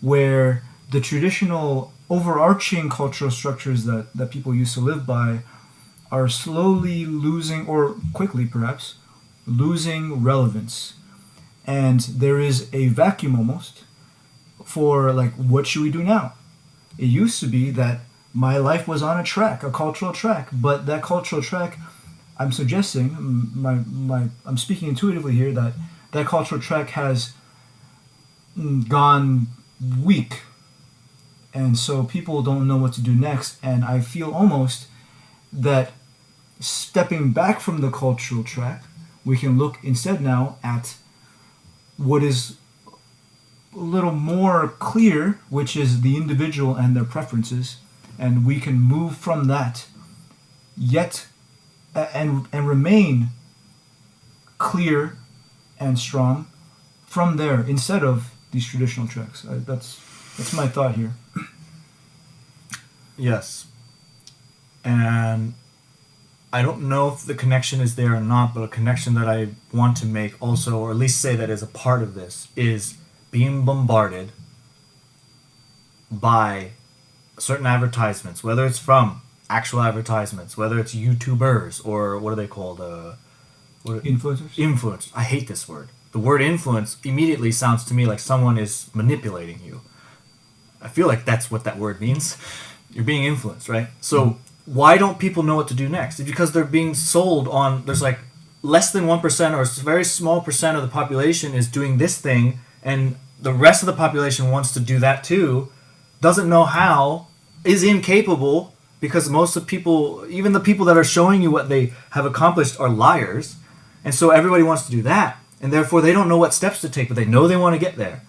where the traditional overarching cultural structures that people used to live by are slowly losing, or quickly perhaps, losing relevance. And there is a vacuum almost for like, what should we do now? It used to be that my life was on a track, a cultural track, but that cultural track, I'm suggesting, I'm speaking intuitively here, that cultural track has gone weak. And so people don't know what to do next. And I feel almost that stepping back from the cultural track, we can look instead now at what is a little more clear, which is the individual and their preferences, and we can move from that, yet and remain clear and strong from there instead of these traditional tracks. That's my thought here. Yes. And I don't know if the connection is there or not, but a connection that I want to make also, or at least say that is a part of this, is being bombarded by certain advertisements, whether it's from actual advertisements, whether it's YouTubers or what are they called? Influencers? Influencers. I hate this word. The word influence immediately sounds to me like someone is manipulating you. I feel like that's what that word means. You're being influenced, right? So why don't people know what to do next? It's because they're being sold on, there's like less than 1% or a very small percent of the population is doing this thing, and the rest of the population wants to do that too, doesn't know how, is incapable, because most of people, even the people that are showing you what they have accomplished, are liars. And so everybody wants to do that, and therefore they don't know what steps to take, but they know they want to get there.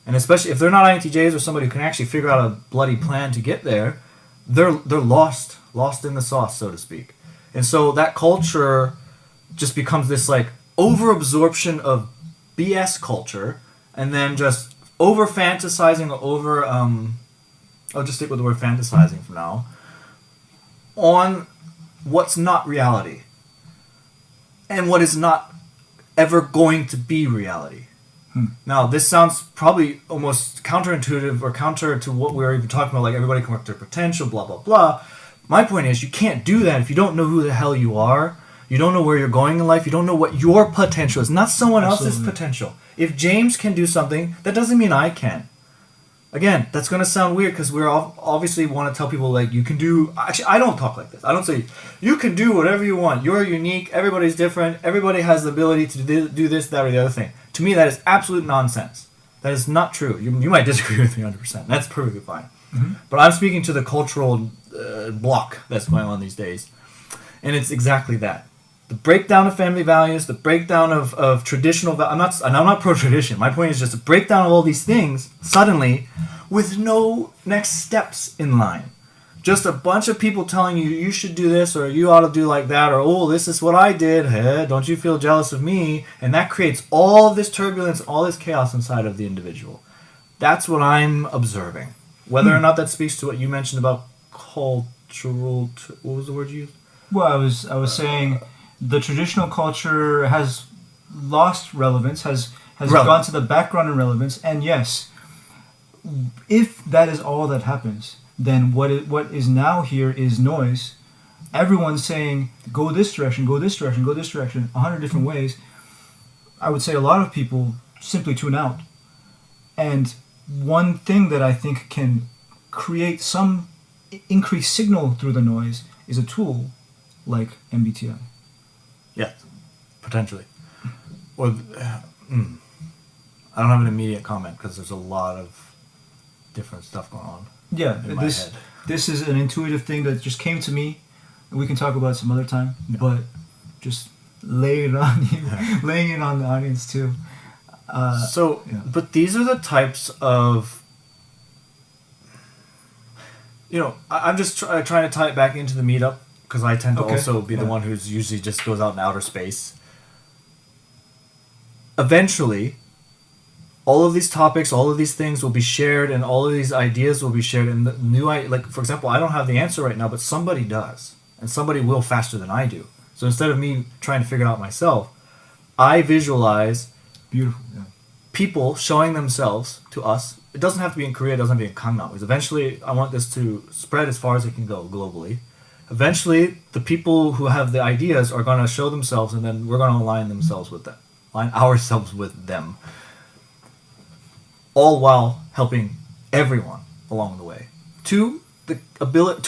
And especially if they're not INTJs or somebody who can actually figure out a bloody plan to get there, they're lost in the sauce, so to speak. And so that culture just becomes this like over-absorption of BS culture, and then just over-fantasizing or over, I'll just stick with the word fantasizing for now, on what's not reality and what is not ever going to be reality. Now, this sounds probably almost counterintuitive or counter to what we were even talking about, like everybody can work their potential, blah, blah, blah. My point is, you can't do that if you don't know who the hell you are, you don't know where you're going in life, you don't know what your potential is, not someone else's potential. If James can do something, that doesn't mean I can. Again, that's going to sound weird because we're obviously want to tell people like you can do. Actually, I don't talk like this. I don't say you can do whatever you want. You're unique. Everybody's different. Everybody has the ability to do this, that, or the other thing. To me, that is absolute nonsense. That is not true. You might disagree with me 100%. That's perfectly fine. Mm-hmm. But I'm speaking to the cultural block that's going on these days, and it's exactly that. The breakdown of family values, the breakdown of traditional. I'm not pro-tradition. My point is just a breakdown of all these things suddenly, with no next steps in line. Just a bunch of people telling you should do this or you ought to do like that, or oh, this is what I did. Hey, don't you feel jealous of me? And that creates all of this turbulence, all this chaos inside of the individual. That's what I'm observing. Whether or not that speaks to what you mentioned about cultural. What was the word you used? Well, I was saying. The traditional culture has lost relevance, has gone to the background in relevance, and yes, if that is all that happens, then what is now here is noise. Everyone's saying, go this direction, go this direction, go this direction, 100 different ways. I would say a lot of people simply tune out. And one thing that I think can create some increased signal through the noise is a tool like MBTI. Yeah, potentially. Or, I don't have an immediate comment because there's a lot of different stuff going on. Yeah, in my head. This is an intuitive thing that just came to me, and we can talk about it some other time. Yeah. But just laying it on you, laying it on the audience too. But these are the types of. I'm just trying to tie it back into the meetup. Because I tend to also be the one who's usually just goes out in outer space. Eventually, all of these topics, all of these things will be shared, and all of these ideas will be shared. And for example, I don't have the answer right now, but somebody does, and somebody will faster than I do. So instead of me trying to figure it out myself, I visualize people showing themselves to us. It doesn't have to be in Korea. It doesn't have to be in Gangnam. Because eventually, I want this to spread as far as it can go globally. Eventually, the people who have the ideas are going to show themselves, and then we're going to align ourselves with them, all while helping everyone along the way to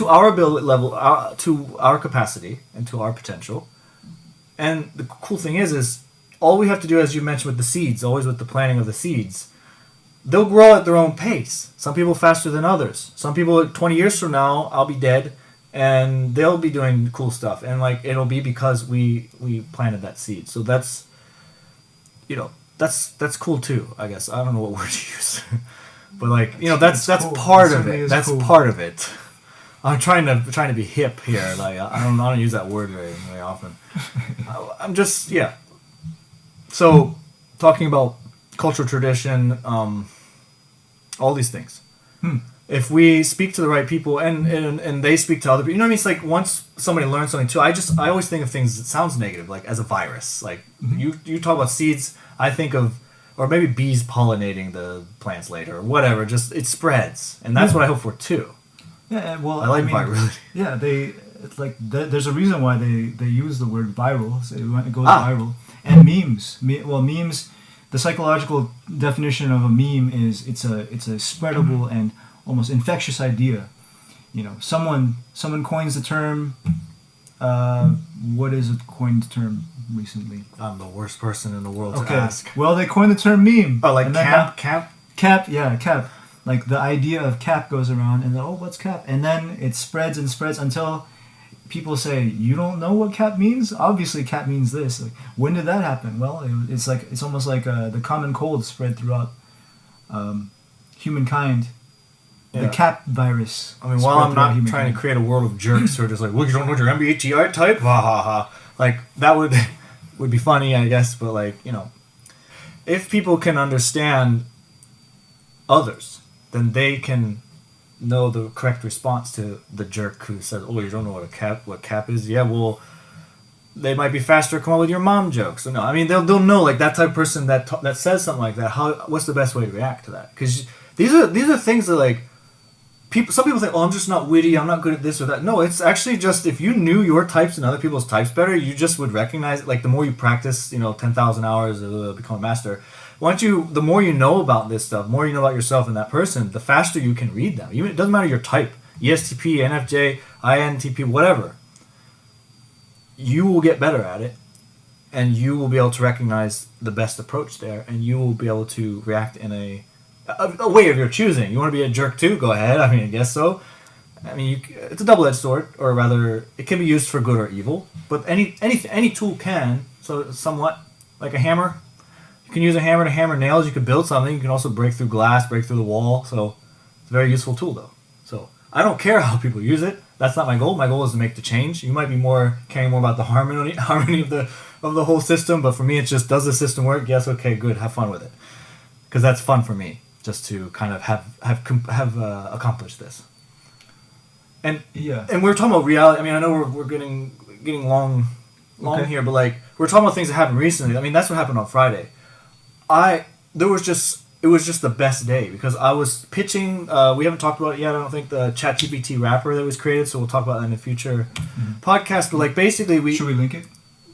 our ability level, to our capacity, and to our potential. And the cool thing is all we have to do, as you mentioned with the seeds, always with the planting of the seeds, they'll grow at their own pace. Some people faster than others. Some people, 20 years from now, I'll be dead. and they'll be doing cool stuff, and like it'll be because we planted that seed. So that's, that's cool too, I guess. I don't know what word to use. But like, that's cool. part That of certainly it. is That's cool. part of it. I'm trying to be hip here. Like I don't use that word very often. I'm just So talking about cultural tradition, all these things. If we speak to the right people and they speak to other people, it's like once somebody learns something too. I always think of things that sounds negative, like as a virus. Like you talk about seeds, I think of. Or maybe bees pollinating the plants later, or whatever. Just it spreads, and that's what I hope for too. Yeah, well, I like virality. Yeah, it's like there's a reason why they use the word viral. So it goes viral. And memes. Memes. The psychological definition of a meme is it's a spreadable and almost infectious idea. Someone coins the term. What is a coined term recently? I'm the worst person in the world to ask. Well, they coined the term meme. Oh, like cap? Cap, yeah, cap. Like the idea of cap goes around, and then, what's cap? And then it spreads and spreads until people say, you don't know what cap means? Obviously, cap means this. Like, when did that happen? Well, it's almost like the common cold spread throughout humankind. Yeah. The cap virus. I mean, while I'm not trying to create a world of jerks who are just like, well, you don't know your MBTI type? Ha ha ha. Like, that would be funny, I guess, but like, if people can understand others, then they can know the correct response to the jerk who says, oh, you don't know what cap is? Yeah, well, they might be faster to come up with your mom jokes. So no, I mean, they'll know, like, that type of person that says something like that, what's the best way to react to that? Because these are things that, like, some people think, oh, I'm just not witty, I'm not good at this or that. No, it's actually just, if you knew your types and other people's types better, you just would recognize it. Like, the more you practice, 10,000 hours of become a master, the more you know about this stuff, more you know about yourself and that person, the faster you can read them. Even, it doesn't matter your type, ESTP, NFJ, INTP, whatever. You will get better at it, and you will be able to recognize the best approach there, and you will be able to react in a way of your choosing. You want to be a jerk too? Go ahead. I mean, I guess so. I mean, it's a double-edged sword, or rather, it can be used for good or evil. But any tool can. So somewhat like a hammer. You can use a hammer to hammer nails. You can build something. You can also break through glass, break through the wall. So it's a very useful tool, though. So I don't care how people use it. That's not my goal. My goal is to make the change. You might be caring more about the harmony of the whole system. But for me, it's just, does the system work? Yes. Okay. Good. Have fun with it, because that's fun for me. Just to kind of have accomplished this, and we're talking about reality. I mean, I know we're getting long here, but like, we're talking about things that happened recently. I mean, that's what happened on Friday. It was just the best day because I was pitching. We haven't talked about it yet. I don't think the ChatGPT wrapper that was created, so we'll talk about that in a future podcast. But like, basically, should we link it?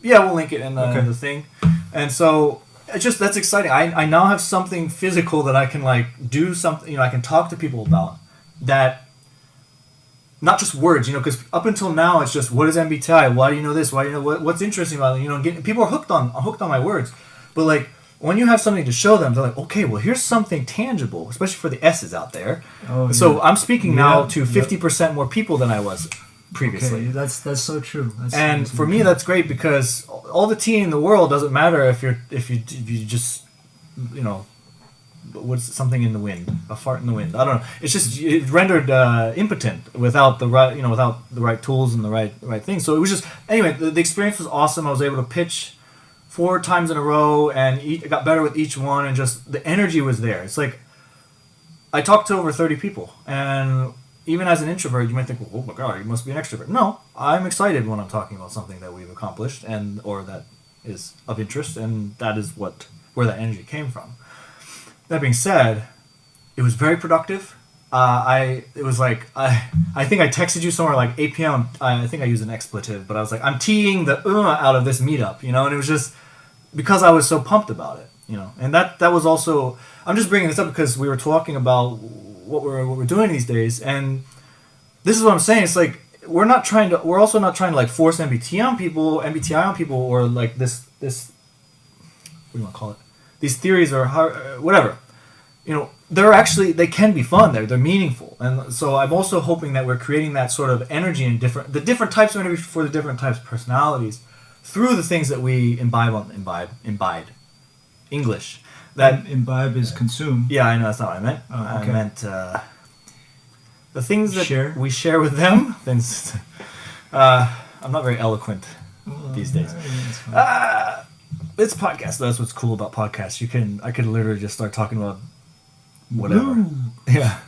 Yeah, we'll link it in the thing, and so. That's exciting. I now have something physical that I can like do something. I can talk to people about that. Not just words, because up until now it's just, what is MBTI? Why do you know this? Why do you know what's interesting about it? People are hooked on my words, but like when you have something to show them, they're like, okay, well here's something tangible, especially for the S's out there. Oh, so I'm speaking now to 50% more people than I was previously. Okay, that's so true. And for me, that's great because all the tea in the world doesn't matter if you just what's something in the wind, a fart in the wind. I don't know. It's just rendered impotent without the right tools and the right things. So it was just, anyway. The experience was awesome. I was able to pitch 4 times in a row, and I got better with each one, and just the energy was there. It's like I talked to over 30 people, and even as an introvert, you might think, well, oh my God, you must be an extrovert. No, I'm excited when I'm talking about something that we've accomplished or that is of interest, and that is where that energy came from. That being said, it was very productive. I think I texted you somewhere like 8 p.m. I think I used an expletive, but I was like, I'm teeing the out of this meetup, and it was just because I was so pumped about it, and that was also, I'm just bringing this up because we were talking about what we're doing these days, and this is what I'm saying. It's like we're also not trying to like force MBTI on people, or like this what do you want to call it? These theories or whatever. they can be fun. They're meaningful, and so I'm also hoping that we're creating that sort of energy in the different types of energy for the different types of personalities through the things that we imbibe English. That imbibe is consume. Yeah, I know that's not what I meant. Oh, okay. I meant the things that we share with them. Things. I'm not very eloquent these days. It's podcast. That's what's cool about podcasts. I could literally just start talking about whatever. Ooh. Yeah.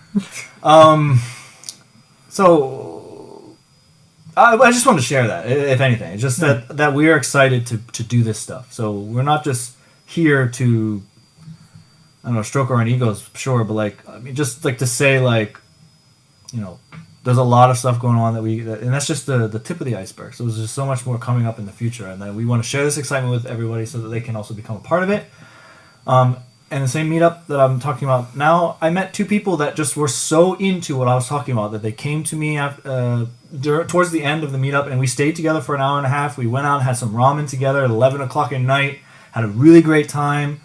So I just wanted to share that, if anything. It's just that we are excited to do this stuff. So we're not just here to, I don't know, stroke our own egos, sure, but like, I mean, just like to say, like, there's a lot of stuff going on and that's just the tip of the iceberg. So there's just so much more coming up in the future, and then we want to share this excitement with everybody so that they can also become a part of it. And the same meetup that I'm talking about now, I met two people that just were so into what I was talking about that they came to me towards the end of the meetup, and we stayed together for an hour and a half. We went out and had some ramen together at 11 o'clock at night, had a really great time,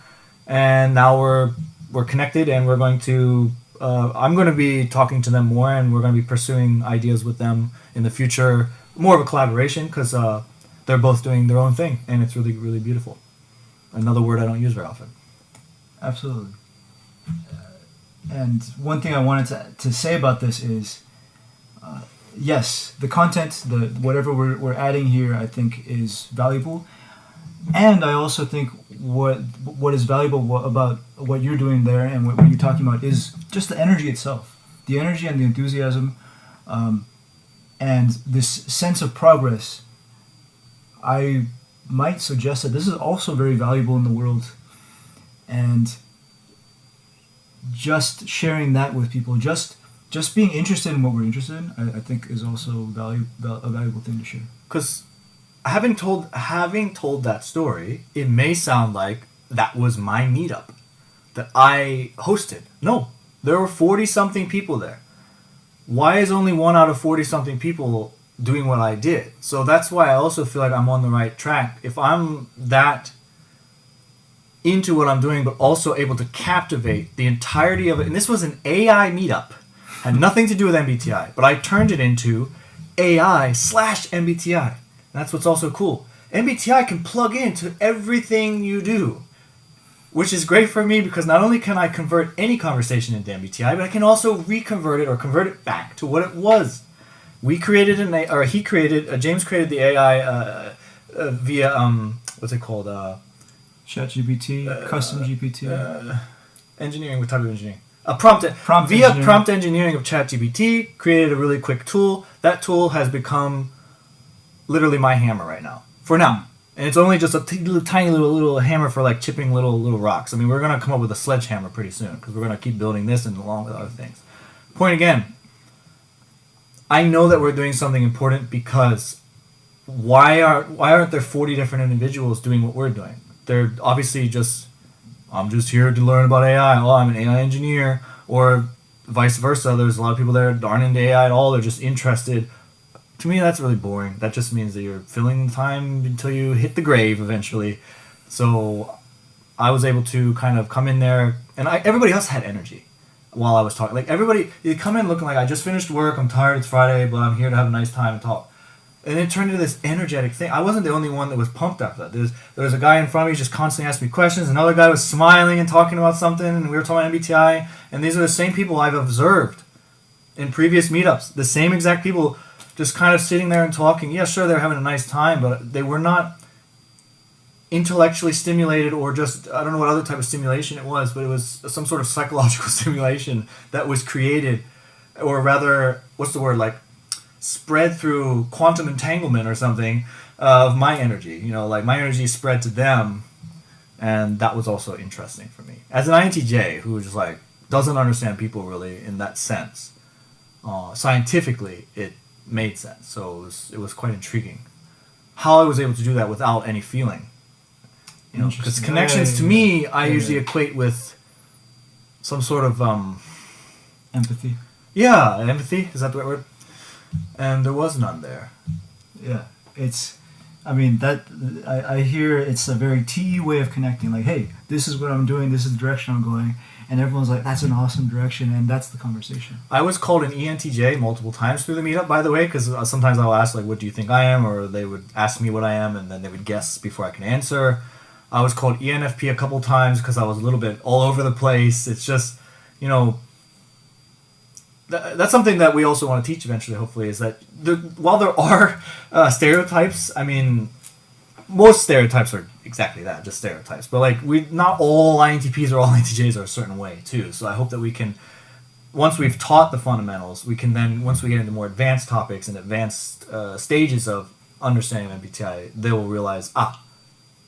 and now we're connected, and we're going to I'm going to be talking to them more, and we're going to be pursuing ideas with them in the future, more of a collaboration, because they're both doing their own thing, and it's really, really beautiful. Another word I don't use very often. Absolutely. And one thing I wanted to say about this is, yes, the content, whatever we're adding here, I think is valuable. And I also think what is valuable about what you're doing there and what you're talking about is just the energy itself. The energy and the enthusiasm, and this sense of progress. I might suggest that this is also very valuable in the world. And just sharing that with people, just being interested in what we're interested in, I think is also a valuable thing to share. Because having told that story, it may sound like that was my meetup that I hosted. No, there were 40-something people there. Why is only 1 out of 40-something people doing what I did? So that's why I also feel like I'm on the right track. If I'm that into what I'm doing, but also able to captivate the entirety of it. And this was an AI meetup. Had nothing to do with MBTI, but I turned it into AI/MBTI. And that's what's also cool. MBTI can plug into everything you do, which is great for me because not only can I convert any conversation into MBTI, but I can also reconvert it or convert it back to what it was. James created the AI via, what's it called? ChatGPT, Custom GPT. Engineering, what type of engineering? Prompt engineering of ChatGPT, created a really quick tool. That tool has become literally my hammer right now. For now. And it's only just a tiny little hammer for like chipping little rocks. I mean, we're going to come up with a sledgehammer pretty soon because we're going to keep building this and along with other things. Point again, I know that we're doing something important because why aren't there 40 different individuals doing what we're doing? They're obviously I'm just here to learn about AI. Oh, I'm an AI engineer. Or vice versa. There's a lot of people there that aren't into AI at all. They're just interested. To me, that's really boring. That just means that you're filling the time until you hit the grave eventually. So I was able to kind of come in there, and everybody else had energy while I was talking. Like everybody, you come in looking like I just finished work, I'm tired, it's Friday, but I'm here to have a nice time and talk. And it turned into this energetic thing. I wasn't the only one that was pumped after that. There was a guy in front of me just constantly asking me questions. Another guy was smiling and talking about something, and we were talking about MBTI. And these are the same people I've observed in previous meetups. The same exact people just kind of sitting there and talking. Yeah, sure, they were having a nice time, but they were not intellectually stimulated or just, I don't know what other type of stimulation it was, but it was some sort of psychological stimulation that was created, or rather, what's the word, like, spread through quantum entanglement or something of my energy. Like my energy spread to them, and that was also interesting for me. As an INTJ who just like doesn't understand people really in that sense, scientifically it made sense. So it was quite intriguing how I was able to do that without any feeling. Because connections to me, I usually equate with some sort of empathy. Yeah, empathy, is that the right word? And there was none there. Yeah, I mean, I hear it's a very TE way of connecting. Like, hey, this is what I'm doing. This is the direction I'm going. And everyone's like, that's an awesome direction. And that's the conversation. I was called an ENTJ multiple times through the meetup, by the way, because sometimes I'll ask, like, what do you think I am? Or they would ask me what I am, and then they would guess before I can answer. I was called ENFP a couple times because I was a little bit all over the place. It's just, you know, that's something that we also want to teach eventually, hopefully, is that while there are stereotypes, I mean, most stereotypes are exactly that, just stereotypes. But like, not all INTPs or all INTJs are a certain way too. So I hope that we can, once we've taught the fundamentals, we can then, once we get into more advanced topics and advanced stages of understanding MBTI, they will realize,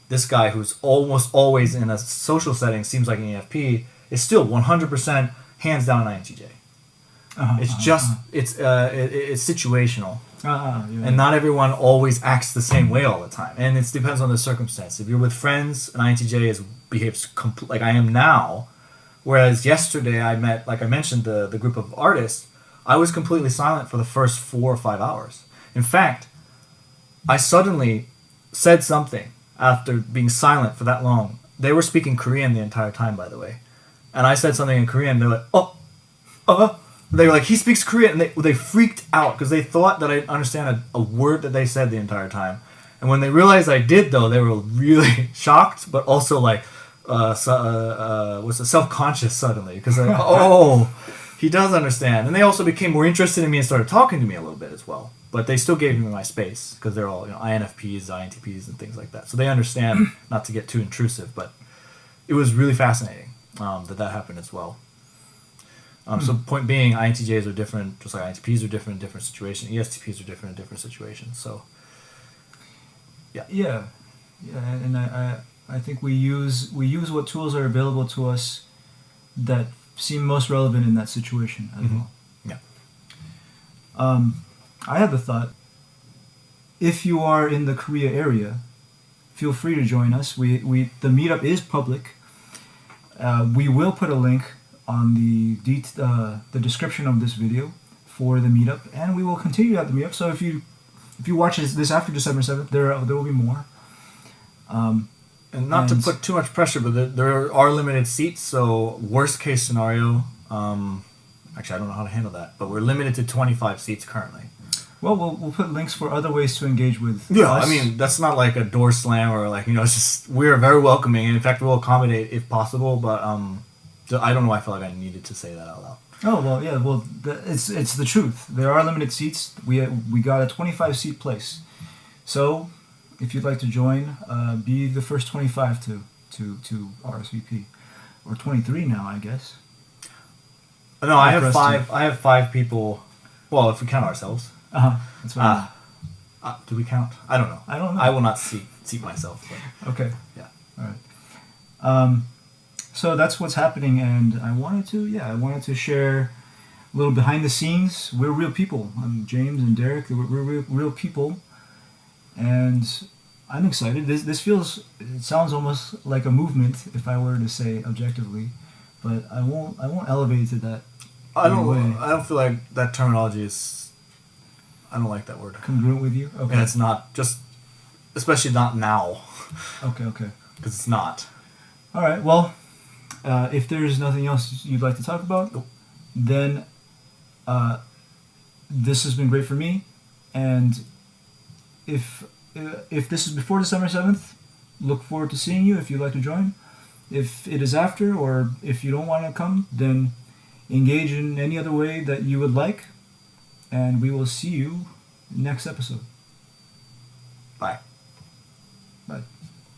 this guy who's almost always in a social setting seems like an ENFP is still 100% hands down an INTJ. It's situational. Yeah. And not everyone always acts the same way all the time. And it depends on the circumstance. If you're with friends, an INTJ behaves like I am now. Whereas yesterday I met, like I mentioned, the group of artists. I was completely silent for the first 4 or 5 hours. In fact, I suddenly said something after being silent for that long. They were speaking Korean the entire time, by the way. And I said something in Korean. They're like, they were like, he speaks Korean, and they freaked out because they thought that I didn't understand a word that they said the entire time. And when they realized I did, though, they were really shocked, but also like, self-conscious suddenly because like, he does understand. And they also became more interested in me and started talking to me a little bit as well. But they still gave me my space because they're all, INFPs, INTPs, and things like that. So they understand not to get too intrusive. But it was really fascinating that happened as well. So point being, INTJs are different, just like INTPs are different in different situations. ESTPs are different in different situations. So, yeah, and I think we use what tools are available to us that seem most relevant in that situation as well. Yeah. I had the thought, if you are in the Korea area, feel free to join us. The meetup is public. We will put a link on the description of this video for the meetup, and we will continue at the meetup. So if you watch this after December 7th, there will be more. And not to put too much pressure, but there are limited seats. So worst case scenario, actually I don't know how to handle that, but we're limited to 25 seats currently. Well, we'll put links for other ways to engage with us. I mean, that's not like a door slam or like, it's just, we're very welcoming. And in fact, we'll accommodate if possible, but I don't know why I felt like I needed to say that out loud. Oh, well, yeah, it's the truth. There are limited seats. We got a 25-seat place. So, if you'd like to join, be the first 25 to RSVP. Or 23 now, I guess. No, I have 5 people. Well, if we count ourselves. That's what do we count? I don't know. I will not seat myself. But. Okay. Yeah. All right. So that's what's happening, and I wanted to share a little behind the scenes. We're real people. I'm James and Derek. We're real people, and I'm excited. It sounds almost like a movement if I were to say objectively, but I won't elevate it to that. I don't feel like that terminology is. I don't like that word. Congruent with you? Okay. And it's not just, especially not now. Okay. Because it's not. All right. Well, if there's nothing else you'd like to talk about, then this has been great for me. And if this is before December 7th, look forward to seeing you if you'd like to join. If it is after, or if you don't want to come, then engage in any other way that you would like. And we will see you next episode. Bye.